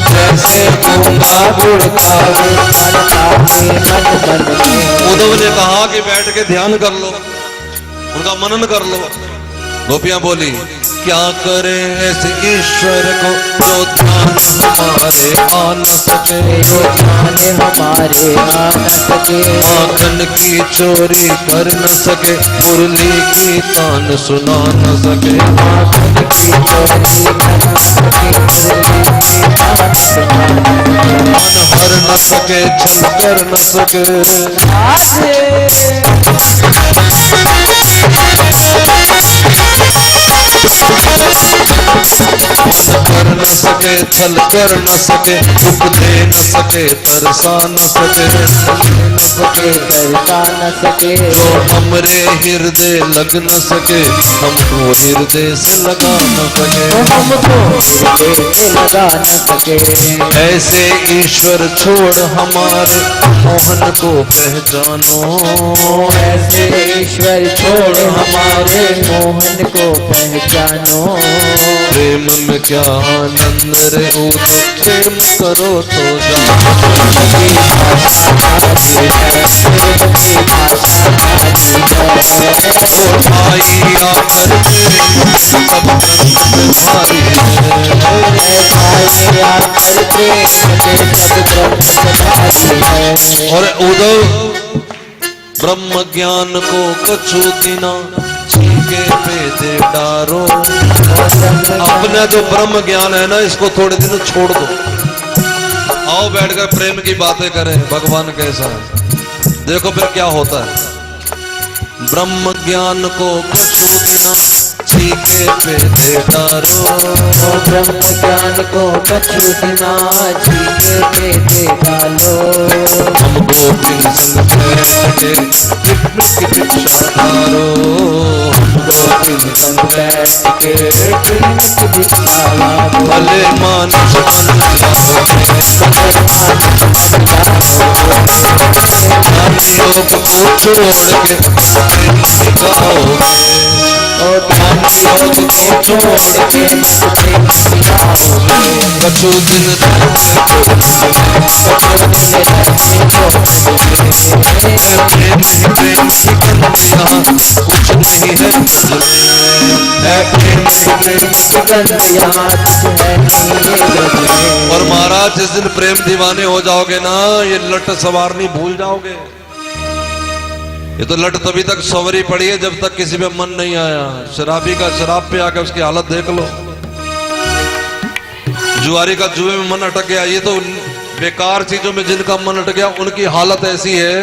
जैसे गूंगा गुड़ पावे, मन पावे मन में। उद्धव ने कहा कि बैठ के ध्यान कर लो, उनका मनन कर लो। गोपियां बोली क्या करे ऐसे ईश्वर को, जो ध्यान हमारे आ न सके, जो ध्यान हमारे आ न सके। माखन की चोरी कर न सके, मुरली की तान सुना न सके। माखन की चोरी कर न सके, मुरली की तान सुना न सके। मन हर न सके, छल कर न सके। कर न सके, छल कर न सके, दुख दे न सके, तरसा न सके, न सके, तरसा न सके। जो हमरे हृदय लग न सके, हमको हृदय से लगा न सके, हमको हृदय से लगा न सके। ऐसे ईश्वर छोड़ हमारे मोहन को पहचानो। ऐसे ईश्वर छोड़ हमारे मोहन को पहचानो। प्रेम में क्या आनंद रे उद प्रेम करो तो जानो की भाषा भारी है, प्रेम की भाषा भारी है। ओ भाई आकर प्रेम सब ग्रंथ में भारी है। भाई आकर प्रेम के सब ग्रंथ भारी है। और उद्धव ब्रह्म ज्ञान को कछु दिना छीके पे दे डारो। अपना जो ब्रह्म ज्ञान है ना, इसको थोड़े दिन छोड़ दो। आओ बैठकर प्रेम की बातें करें, भगवान कैसा है देखो फिर क्या होता है। ब्रह्म ज्ञान को कछु दिना छीके पे दे डारो। ब्रह्म ज्ञान को कछु दिना छीके पे दे डालो। हम गोपिन संग बैठ के कृष्ण की भिक्षा डारो। गोपिन संग बैठ के कृष्ण की भिक्षा डालो। भले मानस बन जाओगे, ज्ञान योग को छोड़ के प्रेम सिखाओगे। और ज्ञान योग को छोड़ के प्रेम सिखाओगे। कछु दिन रहते प्रेम ही प्रेम की कन्हैया, कुछ नहीं है ब्रज में। प्रेम ही प्रेम की कन्हैया, कुछ है नहीं ब्रज में। और महाराज जिस दिन प्रेम दीवाने हो जाओगे ना, ये लट सवारनी भूल जाओगे। ये तो लट तभी तक सवरी पड़ी है जब तक किसी पे मन नहीं आया। शराबी का शराब पे आकर उसकी हालत देख लो, जुआरी का जुए में मन अटक गया। ये तो बेकार चीजों में जिनका मन अटक गया उनकी हालत ऐसी है।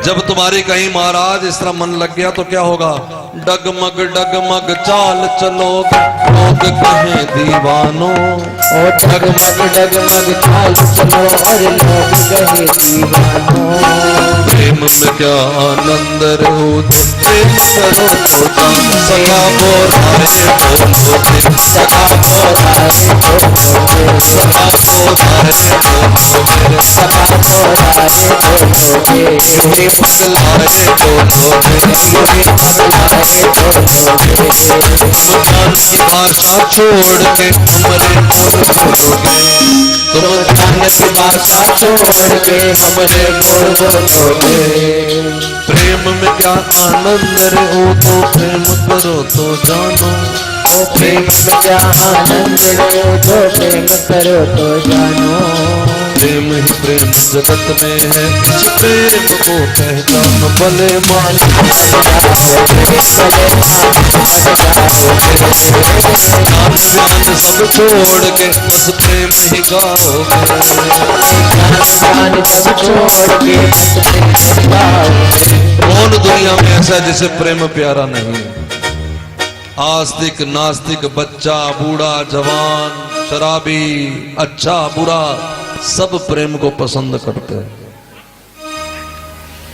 जब तुम्हारी कहीं महाराज इस तरह मन लग गया तो क्या होगा? डगमग डगमग चाल चलोगे, लोग कहें दीवानो। और डगमग डगमग चाल चलो और लोग कहे दीवानो। प्रेम में क्या आनंद रहो, प्रेम करो तो जान। सखा बोराए बोलोगे, सखा बोराए बोलोगे, सखा बोराए बोलोगे, सखा बोराए बोलोगे। प्रेम पगलाए बोलोगे, ज्ञान की भाषा छोड़ के हमरे बोल बोलोगे। तुम ज्ञान की भाषा छोड़ के हमरे बोल बोलोगे। प्रेम में क्या आनंद रे हो, तो प्रेम करो तो जानो। ओ प्रेम में क्या आनंद रे, जो प्रेम करो तो जानो। प्रेम ही प्रेम जगत में है, इस प्रेम को पहचानो। भले मान ज्ञान सब छोड़ के बस प्रेम ही गाओगे। ज्ञान सब छोड़ के बस प्रेम गाओगे। कौन दुनिया में ऐसा है जिसे प्रेम प्यारा नहीं है? आस्तिक नास्तिक, बच्चा बूढ़ा जवान, शराबी अच्छा बुरा, सब प्रेम को पसंद करते हैं।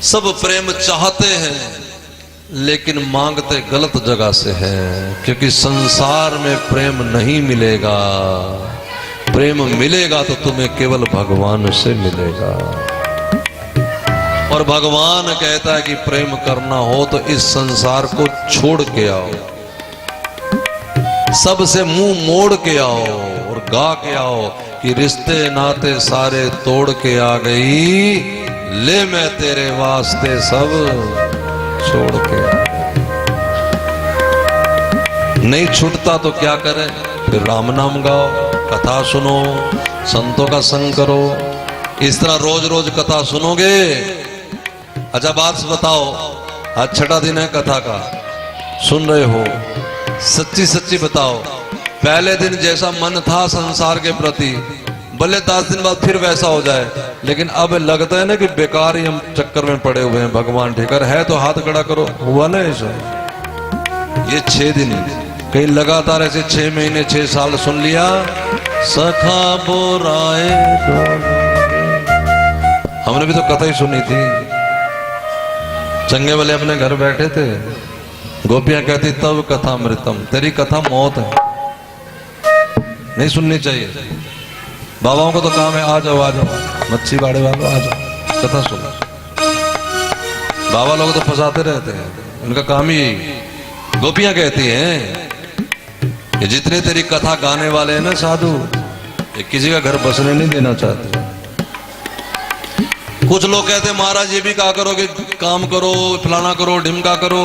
सब प्रेम चाहते हैं, लेकिन मांगते गलत जगह से है। क्योंकि संसार में प्रेम नहीं मिलेगा। प्रेम मिलेगा तो तुम्हें केवल भगवान से मिलेगा। और भगवान कहता है कि प्रेम करना हो तो इस संसार को छोड़ के आओ, सबसे मुंह मोड़ के आओ और गा के आओ कि रिश्ते नाते सारे तोड़ के आ गई, ले मैं तेरे वास्ते सब छोड़ के। नहीं छूटता तो क्या करें? फिर राम नाम गाओ, कथा सुनो, संतों का संग करो। इस तरह रोज रोज कथा सुनोगे। अच्छा बात बताओ, आज छठा दिन है कथा का, सुन रहे हो, सच्ची सच्ची बताओ, पहले दिन जैसा मन था संसार के प्रति, भले 10 दिन बाद फिर वैसा हो जाए, लेकिन अब लगता है ना कि बेकार ही हम चक्कर में पड़े हुए हैं। भगवान ठेकर है तो हाथ खड़ा करो। हुआ ना ऐसा? ये 6 दिन कहीं लगातार ऐसे 6 महीने 6 साल सुन लिया। सखा बोराए, हमने भी तो कथा ही सुनी थी। चंगे वाले अपने घर बैठे थे, गोपियां कहती तब कथा अमृतम, तेरी कथा मौत है, नहीं सुननी चाहिए। बाबाओं को तो काम है, आ जाओ मच्छी बाड़े वालों आ जाओ कथा सुनो। बाबा लोग तो फंसाते रहते हैं, उनका काम ही। गोपियां कहती हैं ये जितने तेरी कथा गाने वाले हैं ना साधु, ये किसी का घर बसने नहीं देना चाहते। कुछ लोग कहते हैं महाराज ये भी कहा करो कि काम करो, फलाना करो, ढिमका करो।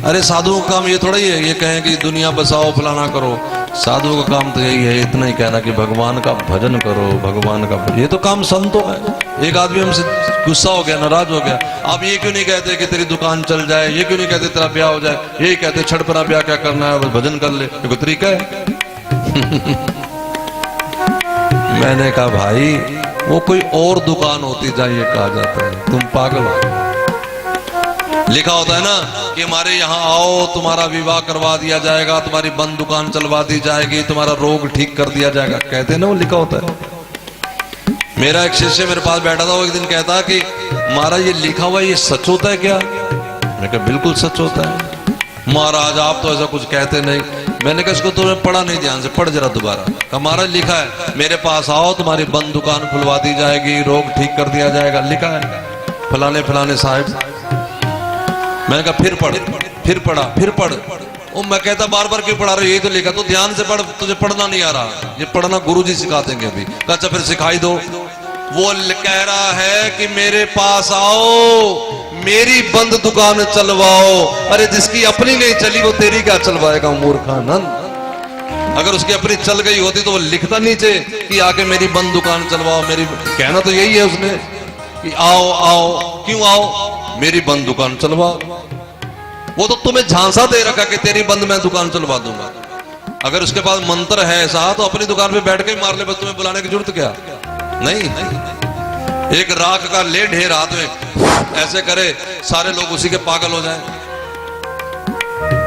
अरे साधुओं का काम ये थोड़ा ही है ये कहें कि दुनिया बसाओ, फलाना करो। साधुओं का काम तो यही है, इतना ही कहना कि भगवान का भजन करो, भगवान का भजन। ये तो काम संतों है। एक आदमी हमसे गुस्सा हो गया, नाराज हो गया, आप ये क्यों नहीं कहते कि तेरी दुकान चल जाए, ये क्यों नहीं कहते तेरा ब्याह हो जाए, यही कहते छठपना ब्याह क्या करना है, बस भजन कर ले, ये कोई तरीका है? मैंने कहा भाई वो कोई और दुकान होती जहां ये कहा जाता है, तुम पागल हो। लिखा होता है ना कि हमारे यहाँ आओ, तुम्हारा विवाह करवा दिया जाएगा, तुम्हारी बंद दुकान चलवा दी जाएगी, तुम्हारा रोग ठीक कर दिया जाएगा, कहते हैं ना, वो लिखा होता है। मेरा एक शिष्य मेरे पास बैठा था, वो एक दिन कहता कि महाराज ये लिखा हुआ ये सच होता है क्या? मैंने कहा बिल्कुल सच होता है महाराज, आप तो ऐसा कुछ कहते नहीं। मैंने कहा इसको तुमने पढ़ा नहीं ध्यान से, पढ़ जरा दोबारा। कहा महाराज लिखा है मेरे पास आओ, तुम्हारी बंद दुकान खुलवा दी जाएगी, रोग ठीक कर दिया जाएगा, लिखा है फलाने फलाने साहब। मैंने कहा फिर पढ़, फिर पढ़ा, फिर पढ़। वो मैं कहता बार बार क्यों पढ़ा रहे, यही तो लिखा, तो ध्यान से पढ़, तुझे पढ़ना नहीं आ रहा, ये पढ़ना गुरुजी सिखा देंगे अभी। अच्छा फिर सिखाई दो। वो कह रहा है कि मेरे पास आओ, मेरी बंद दुकान चलवाओ। अरे जिसकी अपनी नहीं चली वो तेरी क्या चलवाएगा मूर्खानंद। अगर उसकी अपनी चल गई होती तो वो लिखता नीचे कि आके मेरी बंद दुकान चलवाओ। मेरी कहना तो यही है उसने कि आओ आओ, क्यों आओ, मेरी बंद दुकान चलवाओ। वो तो तुम्हें झांसा दे रखा कि तेरी बंद मैं दुकान चलवा दूंगा। अगर उसके पास मंत्र है ऐसा तो अपनी दुकान पे बैठ के ही मार ले, बस तुम्हें बुलाने की जरूरत क्या? नहीं, एक राख का ले ढेर हाथ में ऐसे करे सारे लोग उसी के पागल हो जाएं।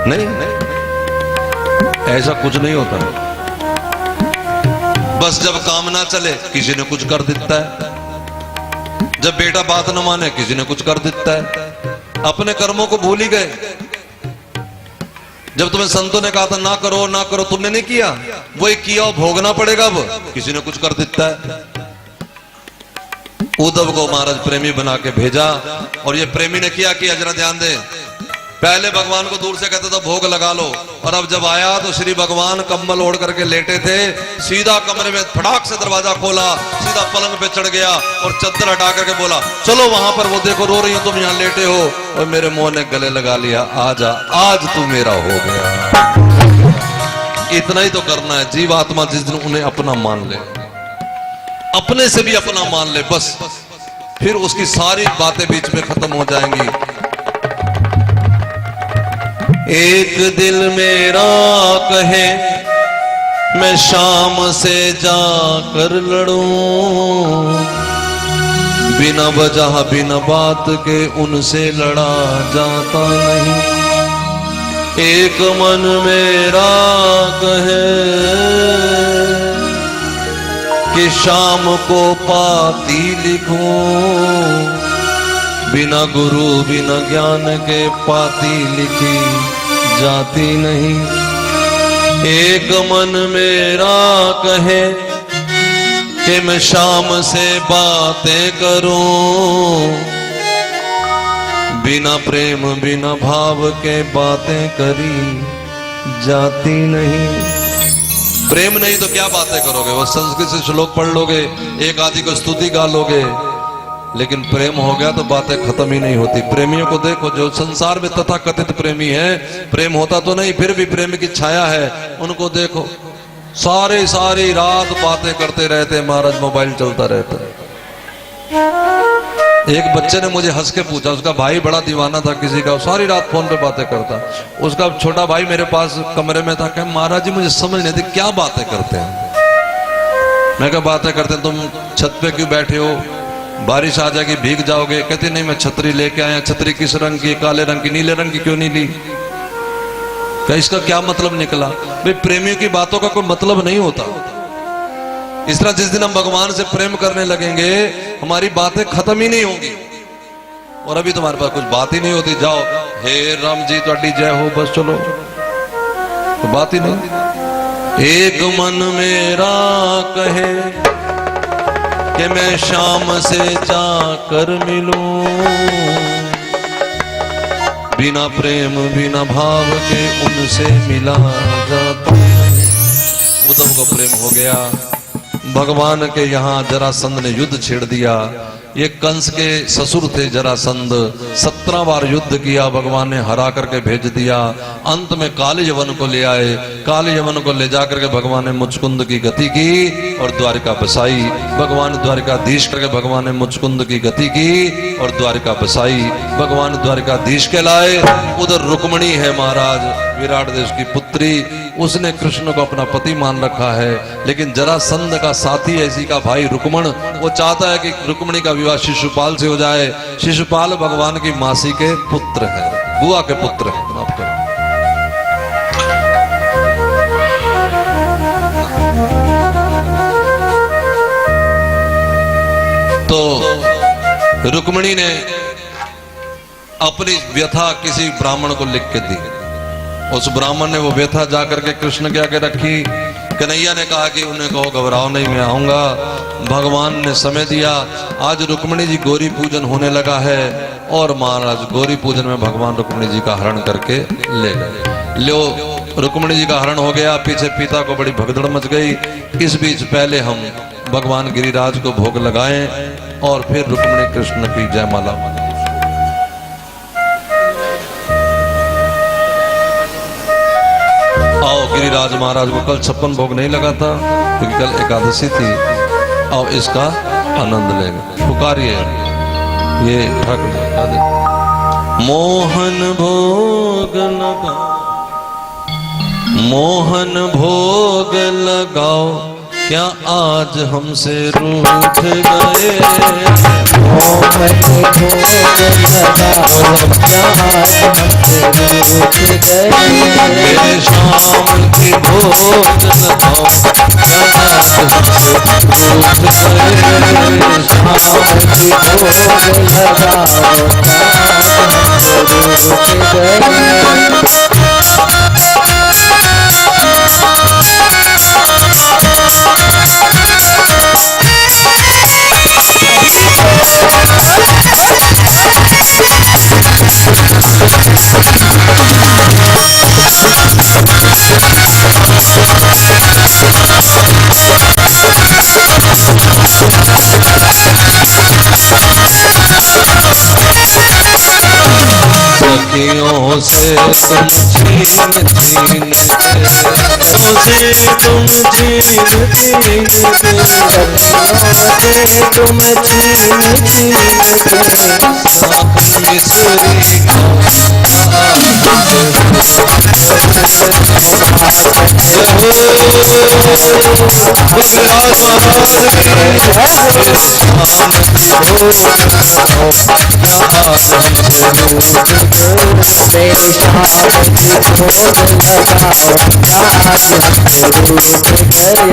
नहीं, ऐसा कुछ नहीं होता। बस जब काम ना चले किसी ने कुछ कर देता है, जब बेटा बात न माने किसी ने कुछ कर देता है। अपने कर्मों को भूल ही गए। जब तुम्हें संतों ने कहा था ना करो ना करो, तुमने नहीं किया, वही किया और भोगना पड़ेगा। अब किसी ने कुछ कर देता है। उद्धव को महाराज प्रेमी बना के भेजा और ये प्रेमी ने किया कि जरा ध्यान दे, पहले भगवान को दूर से कहते था भोग लगा लो, और अब जब आया तो श्री भगवान कंबल ओढ़ करके लेटे थे, सीधा कमरे में फटाक से दरवाजा खोला, सीधा पलंग पे चढ़ गया और चद्दर हटा करके बोला चलो वहां पर, वो देखो रो रही हो, तुम यहाँ लेटे हो। और मेरे मुंह ने गले लगा लिया, आजा आज तू मेरा हो गया। इतना ही तो करना है। जीव आत्मा जिस दिन उन्हें अपना मान ले, अपने से भी अपना मान ले, बस फिर उसकी सारी बातें बीच में खत्म हो जाएंगी। एक दिल मेरा कहे मैं शाम से जाकर लड़ूं, बिना वजह बिना बात के उनसे लड़ा जाता नहीं। एक मन मेरा कहे कि शाम को पाती लिखूं, बिना गुरु बिना ज्ञान के पाती लिखी जाती नहीं। एक मन मेरा कहे कि मैं शाम से बातें करूं, बिना प्रेम बिना भाव के बातें करी जाती नहीं। प्रेम नहीं तो क्या बातें करोगे? वो संस्कृत से श्लोक पढ़ लोगे, एक आदि को स्तुति गा लोगे, लेकिन प्रेम हो गया तो बातें खत्म ही नहीं होती। प्रेमियों को देखो, जो संसार में तथा कथित प्रेमी है, प्रेम होता तो नहीं फिर भी प्रेम की छाया है, उनको देखो सारी रात बातें करते रहते, महाराज मोबाइल चलता रहता है। एक बच्चे ने मुझे हंस के पूछा, उसका भाई बड़ा दीवाना था किसी का, सारी रात फोन पे बातें करता। उसका छोटा भाई मेरे पास कमरे में था, कहा महाराज जी मुझे समझ नहीं आती क्या बातें करते हैं। मैं क्या बातें करते हैं, तुम छत पे क्यों बैठे हो, बारिश आ जाएगी भीग जाओगे। कहते नहीं मैं छतरी लेके आया। छतरी किस रंग की? काले रंग की। नीले रंग की क्यों नहीं ली? क्या इसका क्या मतलब निकला? भाई प्रेमियों की बातों का कोई मतलब नहीं होता। इस तरह जिस दिन हम भगवान से प्रेम करने लगेंगे हमारी बातें खत्म ही नहीं होंगी। और अभी तुम्हारे पास कुछ बात ही नहीं होती, जाओ हे राम जी ਤੁਹਾਡੀ जय हो, बस चलो, तो बात ही नहीं। एक मन मेरा कहे कि मैं शाम से जाकर मिलूं, बिना प्रेम बिना भाव के उनसे मिला जाता है। उद्धव को प्रेम हो गया। भगवान के यहाँ जरासंध ने युद्ध छेड़ दिया। ये कंस के ससुर थे जरासंध। 17 बार युद्ध किया, भगवान ने हरा करके भेज दिया। अंत में काल यवन को ले आए। काल यवन को ले जाकर के भगवान ने मुचकुंद की गति की और द्वारिका बसाई। भगवान द्वारिकाधीश करके भगवान ने मुचकुंद की गति की और द्वारिका बसाई। भगवान द्वारिकाधीश के लाए। उधर रुक्मणी है महाराज, विराट देश की पुत्री। उसने कृष्ण को अपना पति मान रखा है, लेकिन जरासंध का साथी ऐसी का भाई रुक्मण, वो चाहता है कि रुक्मणी का विवाह शिशुपाल से हो जाए। शिशुपाल भगवान की मासी के पुत्र है, बुआ के पुत्र है। माफ करो। तो रुक्मणी ने अपनी व्यथा किसी ब्राह्मण को लिख के दी। उस ब्राह्मण ने वो व्यथा जाकर के कृष्ण के आगे रखी। कन्हैया ने कहा कि उन्हें कहो घबराओ नहीं, मैं आऊंगा। भगवान ने समय दिया। आज रुक्मणी जी गौरी पूजन होने लगा है और महाराज गौरी पूजन में भगवान रुक्मणी जी का हरण करके ले गए। लो, रुक्मणी जी का हरण हो गया। पीछे पिता को बड़ी भगदड़ मच गई। इस बीच पहले हम भगवान गिरिराज को भोग लगाएं और फिर रुक्मणी कृष्ण की जयमाला। आओ, गिरिराज महाराज को कल 56 भोग नहीं लगा था क्योंकि कल एकादशी थी। आओ इसका आनंद लेंगे। पुकारिए, ये ठग मोहन भोग लगा, मोहन भोग लगाओ, क्या आज हमसे रूठ गए। मोहन भोग लगाओ, क्या आज हमसे रूठ गए। मेरे शाम की भोग लगाओ, क्या आज हमसे रूठ गए। शाम की भोग लगाओ, क्या आज हमसे रूठ गए। सखियों से तुम छीन छीन से तुम छीन छीन से तुम छीन मिसरी मेरे शाम की भोग लगाओ, क्या आज हमसे रूठ गए।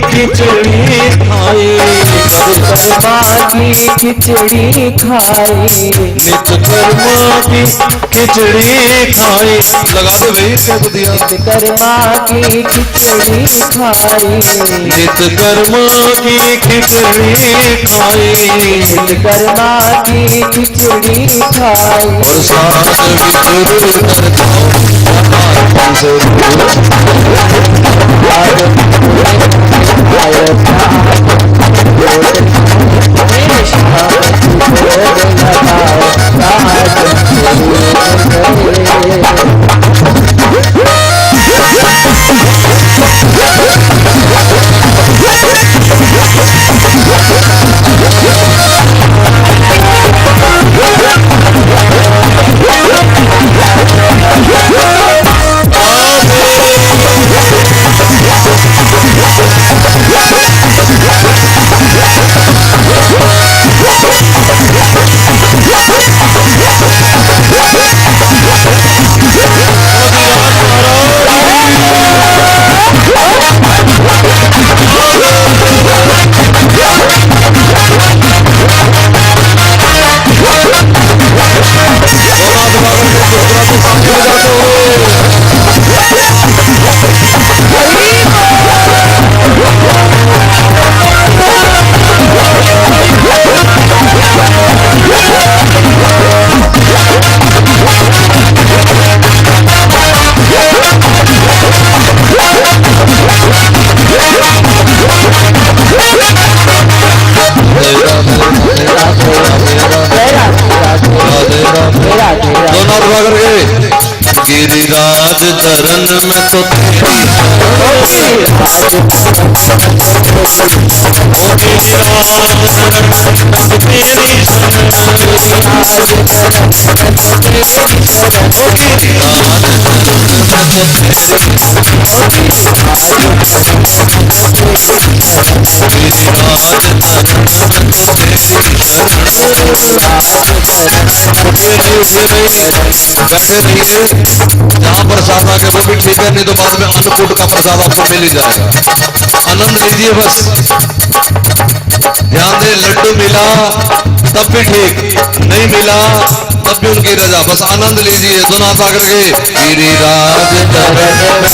खिचड़ी खाए कर्मा की खिचड़ी खाई, नित कर्मा की खिचड़ी खाई। लगा दे भाई क्या को दिया। कर्मा की खिचड़ी खाई, नित कर्मा की खिचड़ी खाई, कर्मा की खिचड़ी खाई। और साथ विचरू कर जाओ परमात्मा से गिरिराज चरण में तो बैठे रहिए जहाँ पर साधना के वो भी ठीक है, नहीं तो बाद में अन्नकूट का प्रसाद आपको मिल ही जाएगा। आनंद लीजिए बस, ध्यान दे। लड्डू मिला तब भी ठीक, नहीं मिला तब भी उनकी रजा। बस आनंद लीजिए दोनों हाथ आकर के। गिरिराज चरण में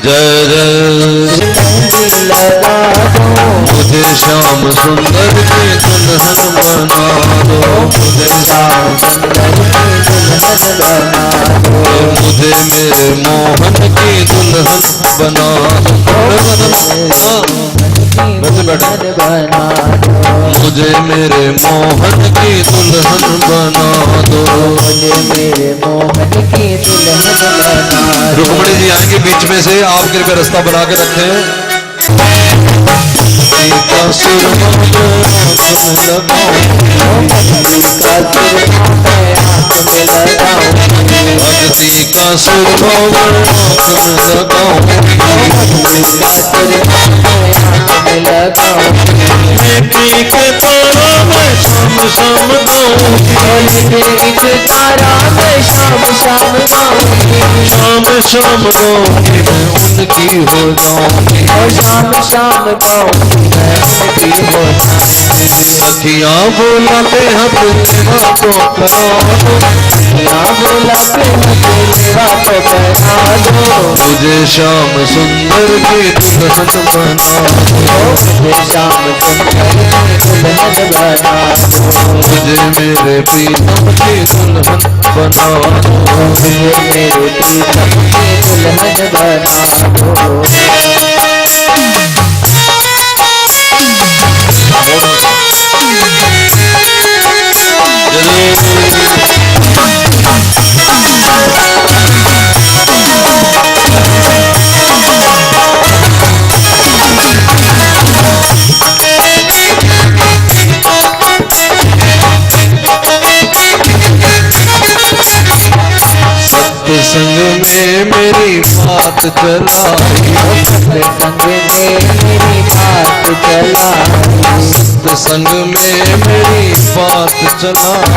जय जय मुझे श्याम सुंदर की दुल्हन बना दो, मुझे श्याम सुंदर की दुल्हन बना दो, मुझे मेरे मोहन की दुल्हन बना दो। बैठे बना दो, मुझे मेरे मोहन की दुल्हन बना दो। मुझे मेरे मोहन की दुल्हन बना दो। रुक्मणी जी आएंगे बीच में से, आप कृपया रास्ता बना के रखें। का सुरमा में लगाऊं, भक्ति का सुरमा में लगाऊं, मिट्टी के तारा में शाम शाम गाऊं, तारा में शाम शाम गाऊंगी, शाम शाम गाऊंगी मैं उनकी हो जाऊंगी, और शाम शाम गाऊंगी मैं उनकी हो जाऊंगी। सखियां बोलाते हाथ लेवा तो करा दो, सखियां बोलाते हाथ लेवा तो करा दो, मुझे श्याम सुंदर की दुल्हन बना दो, मुझे श्याम सुंदर की दुल्हन बना दो, मुझे मेरे प्रीतम की दुल्हन बना दो, मुझे मेरे प्रीतम की दुल्हन बना दो। सत्संग में मेरी बात चलाई, सत्संग में मेरी बात चलाई, सत्संग में मेरी बात चलाई,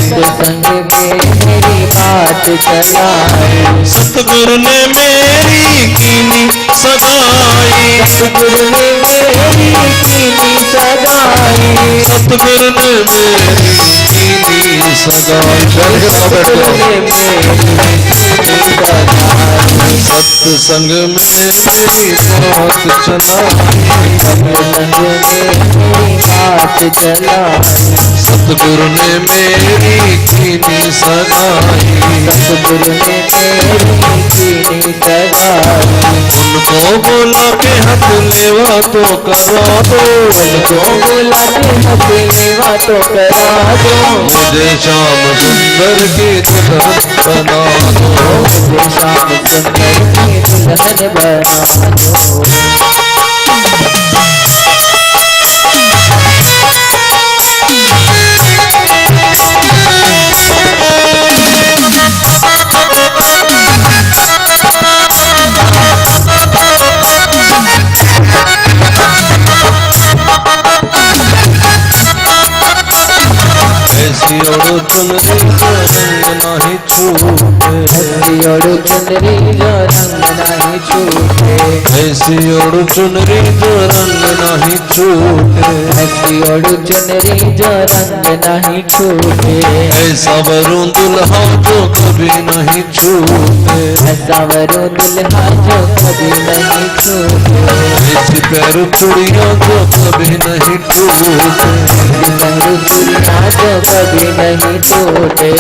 सत्संग में मेरी बात चलाई, सतगुरु ने मेरी कीनी सगाई, सतगुरु ने मेरी कीनी सगाई, सतगुरु ने मेरी कीनी सगाई, सतगुरु ने मेरी कीनी सगाई, सत्संग में मेरी बात चलाई, सत्संग में मेरी बात चलाई, सतगुरु ने मेरी कीनी सगाई, सतगुरु ने मेरी कीनी सगाई, उनको बोला के हाथ लेवा तो करा दो, उनको बोला के हाथ लेवा तो करा दो, मुझे श्याम सुंदर की दुल्हन बना दो, मुझे श्याम सुंदर की दुल्हन बना दो। ऐसी और चुनरी का रंग नहीं छूटे, ऐसी और चुनरी जो रंग नहीं छूटे, ऐसी और चुनरी जो रंग नहीं छूटे, ऐसी और चुनरी जो रंग नहीं छूटे, ऐसा वरुण दुल्हा जो कभी नहीं छूटे, ऐसा वरो दुल्हा जो कभी नहीं छूटे, ऐसी पैर चूड़ियां जो कभी नहीं टूटे, पैर चूड़ियां जो कभी नहीं टूटे,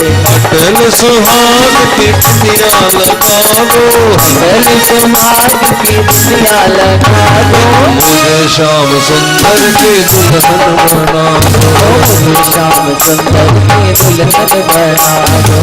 अटल सुहाग की बिंदिया लगा दो, अटल सुहाग की बिंदिया लगा दो, मुझे श्याम सुंदर की दुल्हन बना दो, मुझे श्याम सुंदर की दुल्हन बना दो।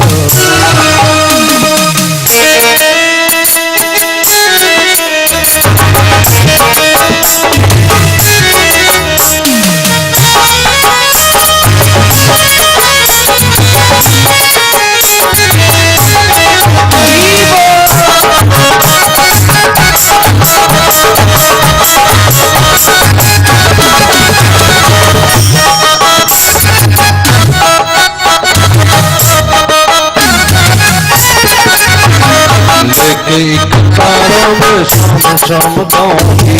एक तारा में शाम शाम गाऊंगी,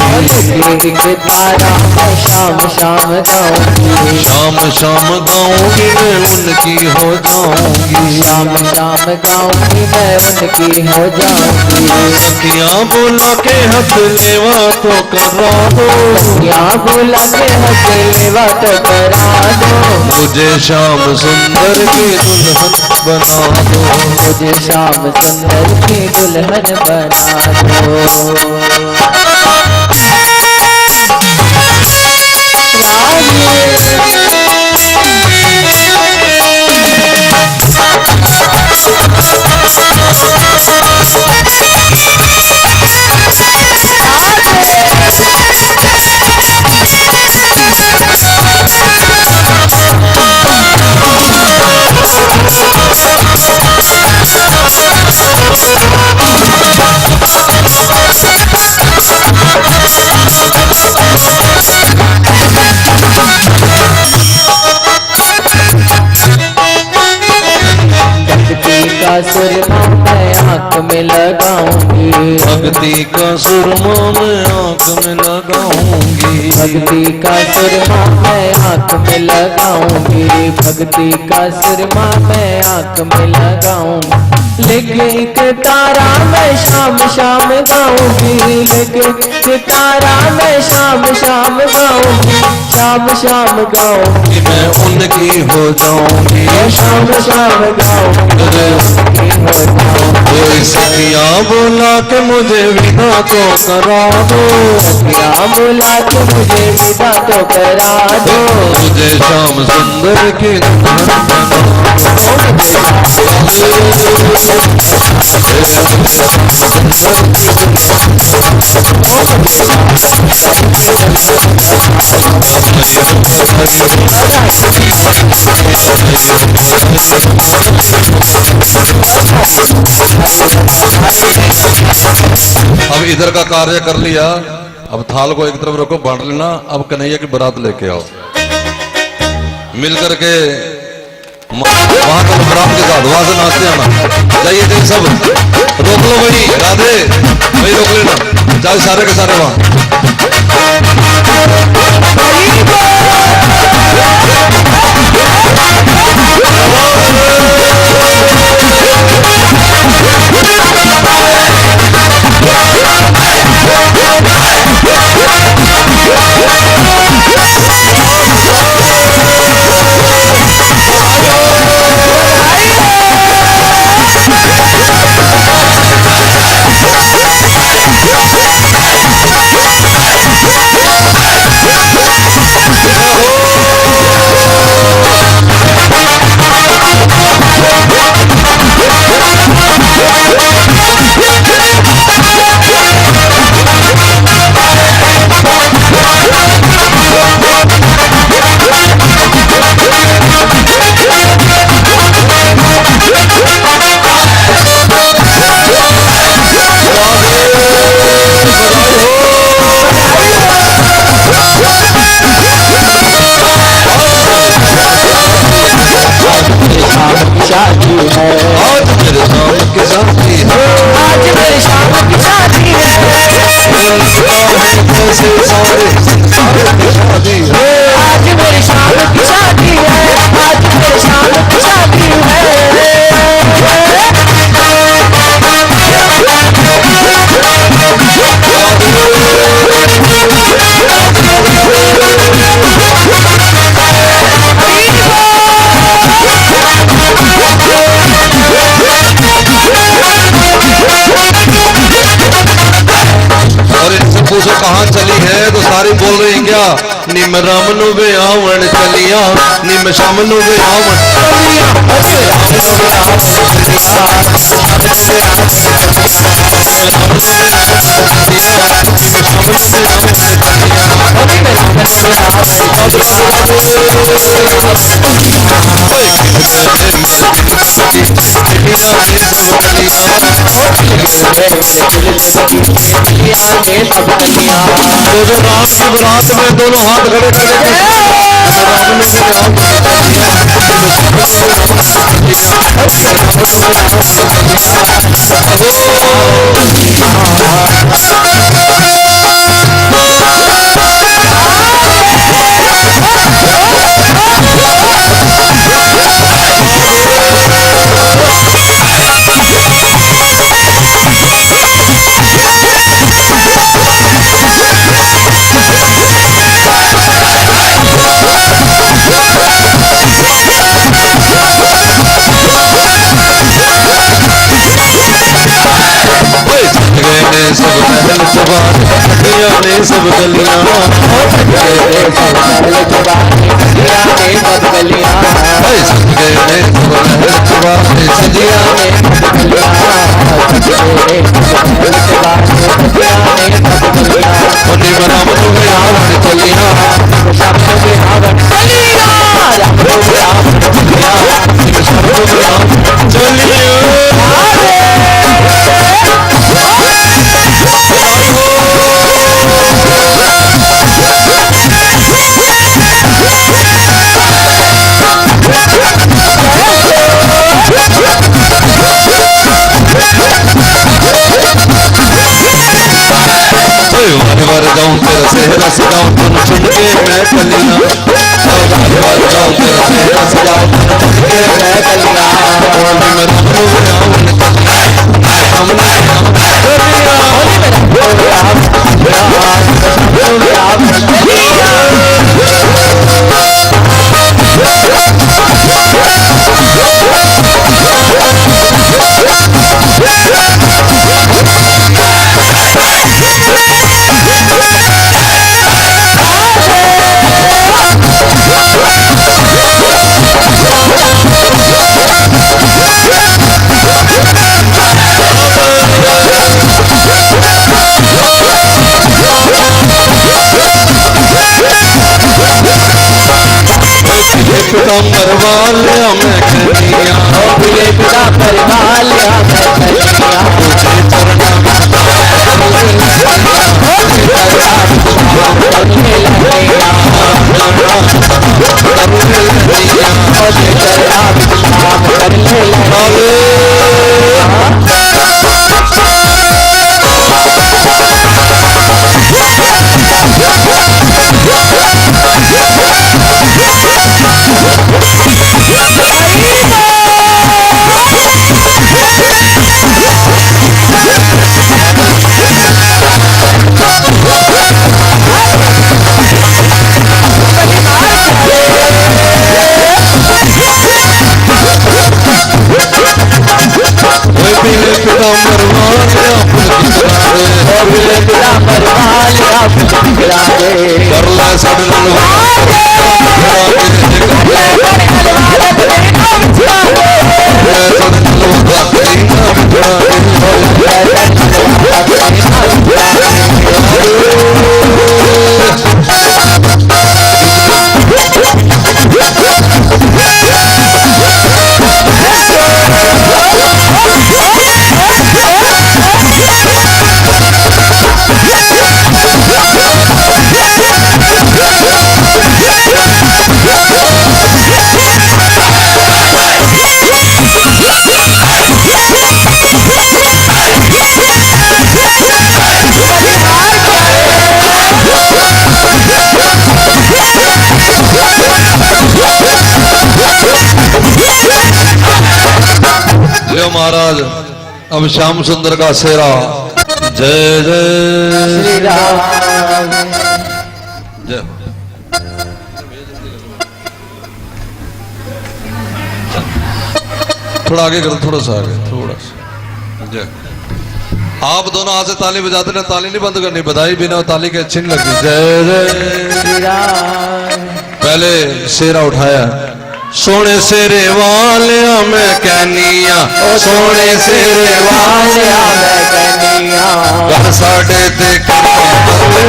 एक तारा मैं शाम शाम गाऊंगी, शाम शाम गाऊंगी मैं उनकी हो जाऊंगी, शाम शाम गाऊंगी मैं उनकी हो जाऊंगी, सखियां बोला के हाथ लेवा तो करा दो, यहाँ बोला के हाथ लेवा तो करा दो, मुझे श्याम सुंदर की दुल्हन बना दो, मुझे श्याम सुंदर की दुल्हन बना दो। सुरमा मैं आंख में लगाऊंगी, भक्ति का सुरमा मैं आंख में लगाऊंगी, भक्ति का सुरमा मैं आंख में लगाऊंगी, भक्ति का सुरमा मैं आंख में लगाऊंगी। लेके एक तारा मैं शाम शाम गाऊंगी, लेके एक तारा मैं शाम शाम गाऊंगी, शाम शाम गाऊंगी। मैं उनकी हो जाऊंगी, शाम शाम गाऊंगी, उनकी हो जाऊंगी। कोई सखिया बोला के मुझे विदा तो करा दो, सखिया बोला के मुझे विदा तो करा दो, मुझे श्याम सुंदर की अब इधर का कार्य कर लिया, अब थाल को एक तरफ रखो, बांट लेना। अब कन्हैया की बारात लेके आओ, मिलकर के वहां तो बारात के साथ वहां से नाचते आना। जाइए थे सब, रोक लो भाई, राधे भाई रोक लेना, जाओ सारे के सारे वहां। शादी है आज मेरे शाम की शादी है, आज मेरे शाम की शादी है, कैसे सारे संसार की शादी है। आज मेरे शाम की शादी है, आज मेरे शाम की शादी है। और इनसे पूछो कहाँ चली है तो सारी बोल रही क्या, निम राम नु ब्यावन चलिया, निम शाम नु ब्यावन तो जो राम की बारात में दोनों हाथ खड़े खड़े जवानी सब गलियां तेरे सब महल जवानी सजिया ने सब गलियां सज गए ने सब महल जवानी सजिया ने तेरे सब महल जवानी सजिया ने सब गलियां उन्हीं राम तो रावण चलिया शाम को रावण चलिया राम को रावण चलिया शाम को रावण चलिया बार जाऊं तेरा सेहरा सजाऊं तुम चुन के मैं कलियां बार जाऊं तेरा सेहरा सजाऊं तुम चुन के मैं कलियां होली में राम पिताम्बर वालिया मैं कलियां पिले पिताम्बर वालिया मैं कलियां तुझे चरना करला सब महाराज अब श्याम सुंदर का सेरा जय जय श्री राम जय थोड़ा आगे करो थोड़ा सा आगे थोड़ा सा जय आप दोनों हाथ से ताली बजाते ना ताली नहीं बंद करनी बधाई बिना ताली के अच्छी नहीं लगती जय जय श्री राम पहले सेरा उठाया सोने सेरे वालिया मैं कहनिया सोने सेरे वालिया मैं कहनिया घर साडे ते कृपा कर ले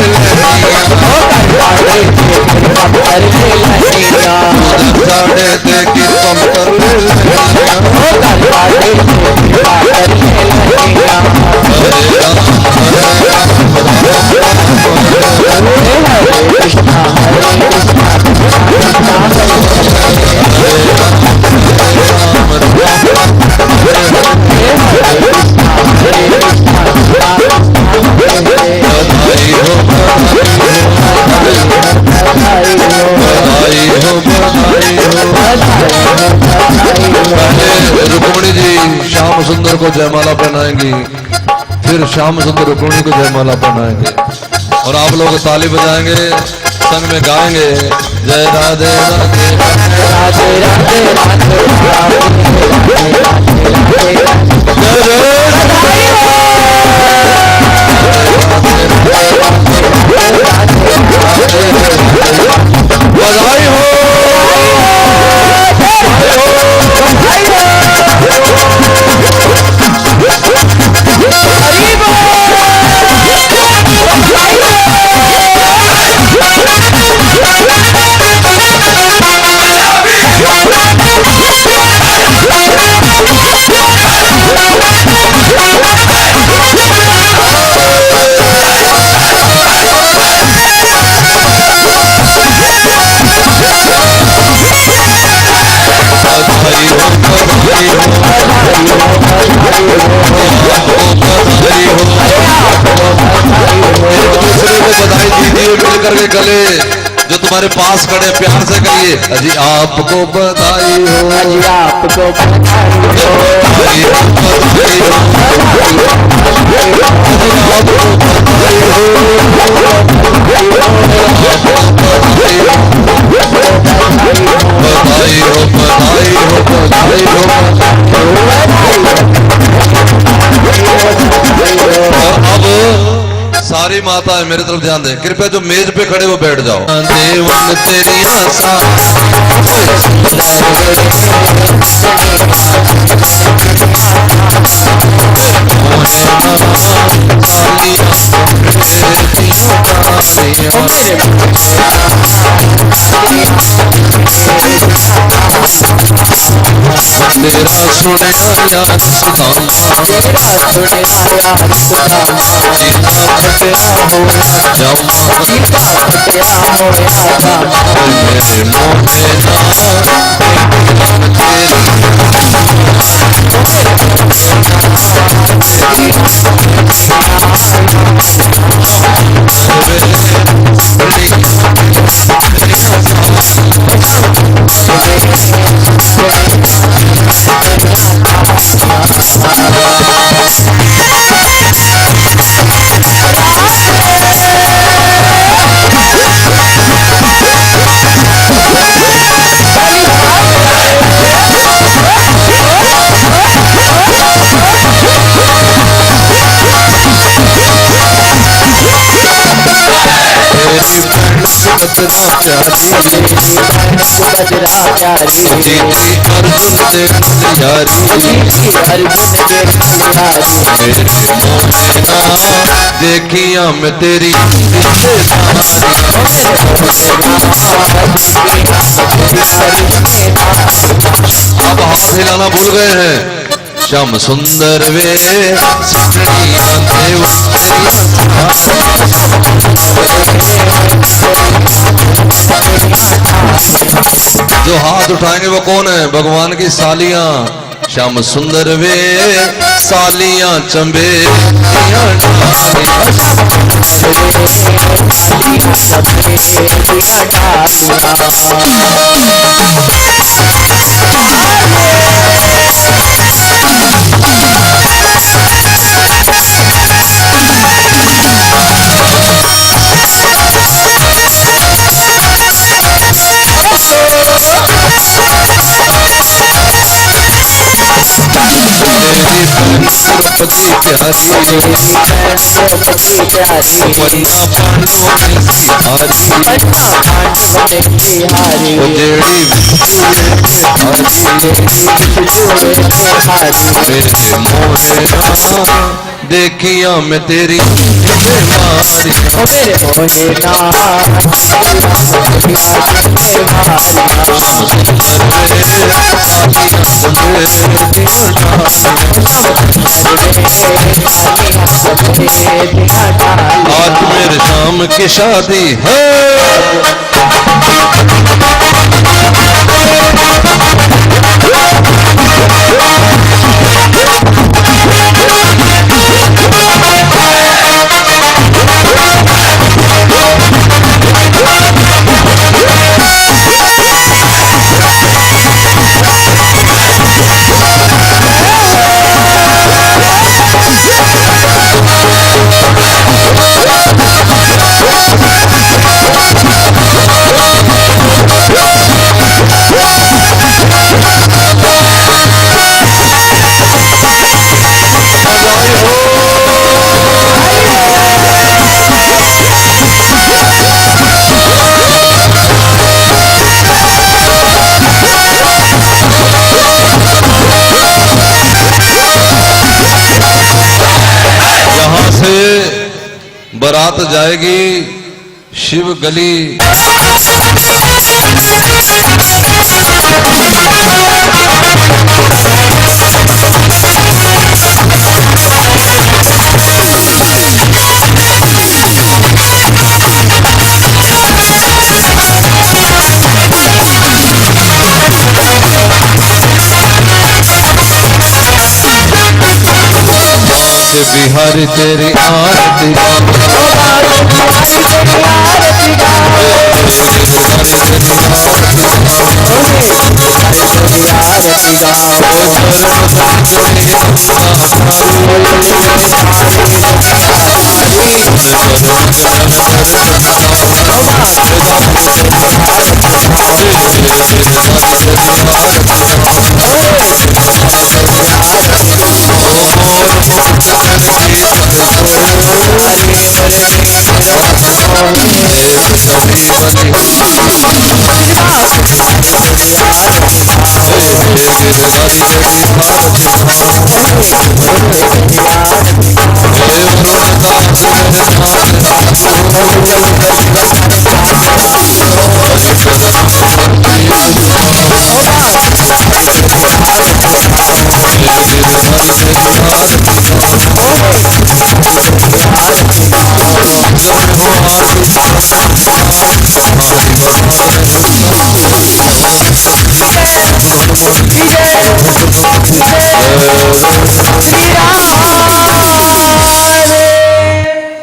साडे ते कृपा कर ले साडे ते कृपा कर ले साडे ते कृपा कर रुक्मणी जी श्याम सुंदर को जयमाला पहनाएंगी फिर श्याम सुंदर रुक्मणी को जयमाला पहनाएंगे और आप लोग ताली बजाएंगे संग में गाएंगे जय राधे राधे राधे राधे राधे राधे पास खड़े प्यार से कहिए अजी आपको बधाई हो, अजी आपको बधाई हो, बधाई हो, बधाई हो, बधाई हो, बधाई हो, बधाई हो। अब सारी माता है मेरी तरफ ध्यान दें, कृपया जो मेज पे खड़े वो बैठ जाओ। देवन तेरी आशा तेरा सुने आया सुदामा, तेरा सुने आया सुदामा, सीता फतेहा हो जामा, सीता फतेहा होया जामा, मेरे मोहे बदरा प्यारी, बदरा प्यारी, जीती अर्जुन दे यारी, जीती अर्जुन के यारी, मेरे मोहना देखिया मैं तेरी अब हाथ हिलाना भूल गए हैं। श्याम सुंदर वे सजनिया देव जो हाथ उठाएंगे वो कौन है? भगवान की सालियां। श्याम सुंदर वे सालियां चंबे द्रौपदी प्यारी, मन्ना पांडवों में सिहारी, जेड़ी मेरे मोहे देखिया मैं तेरी बीमारी, आज मेरे शाम की शादी है। बारात जाएगी शिव गली, बिहारी तेरी आरती, बिहारी तेरी आरती गाओ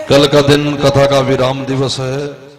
कल का दिन कथा का विराम दिवस है।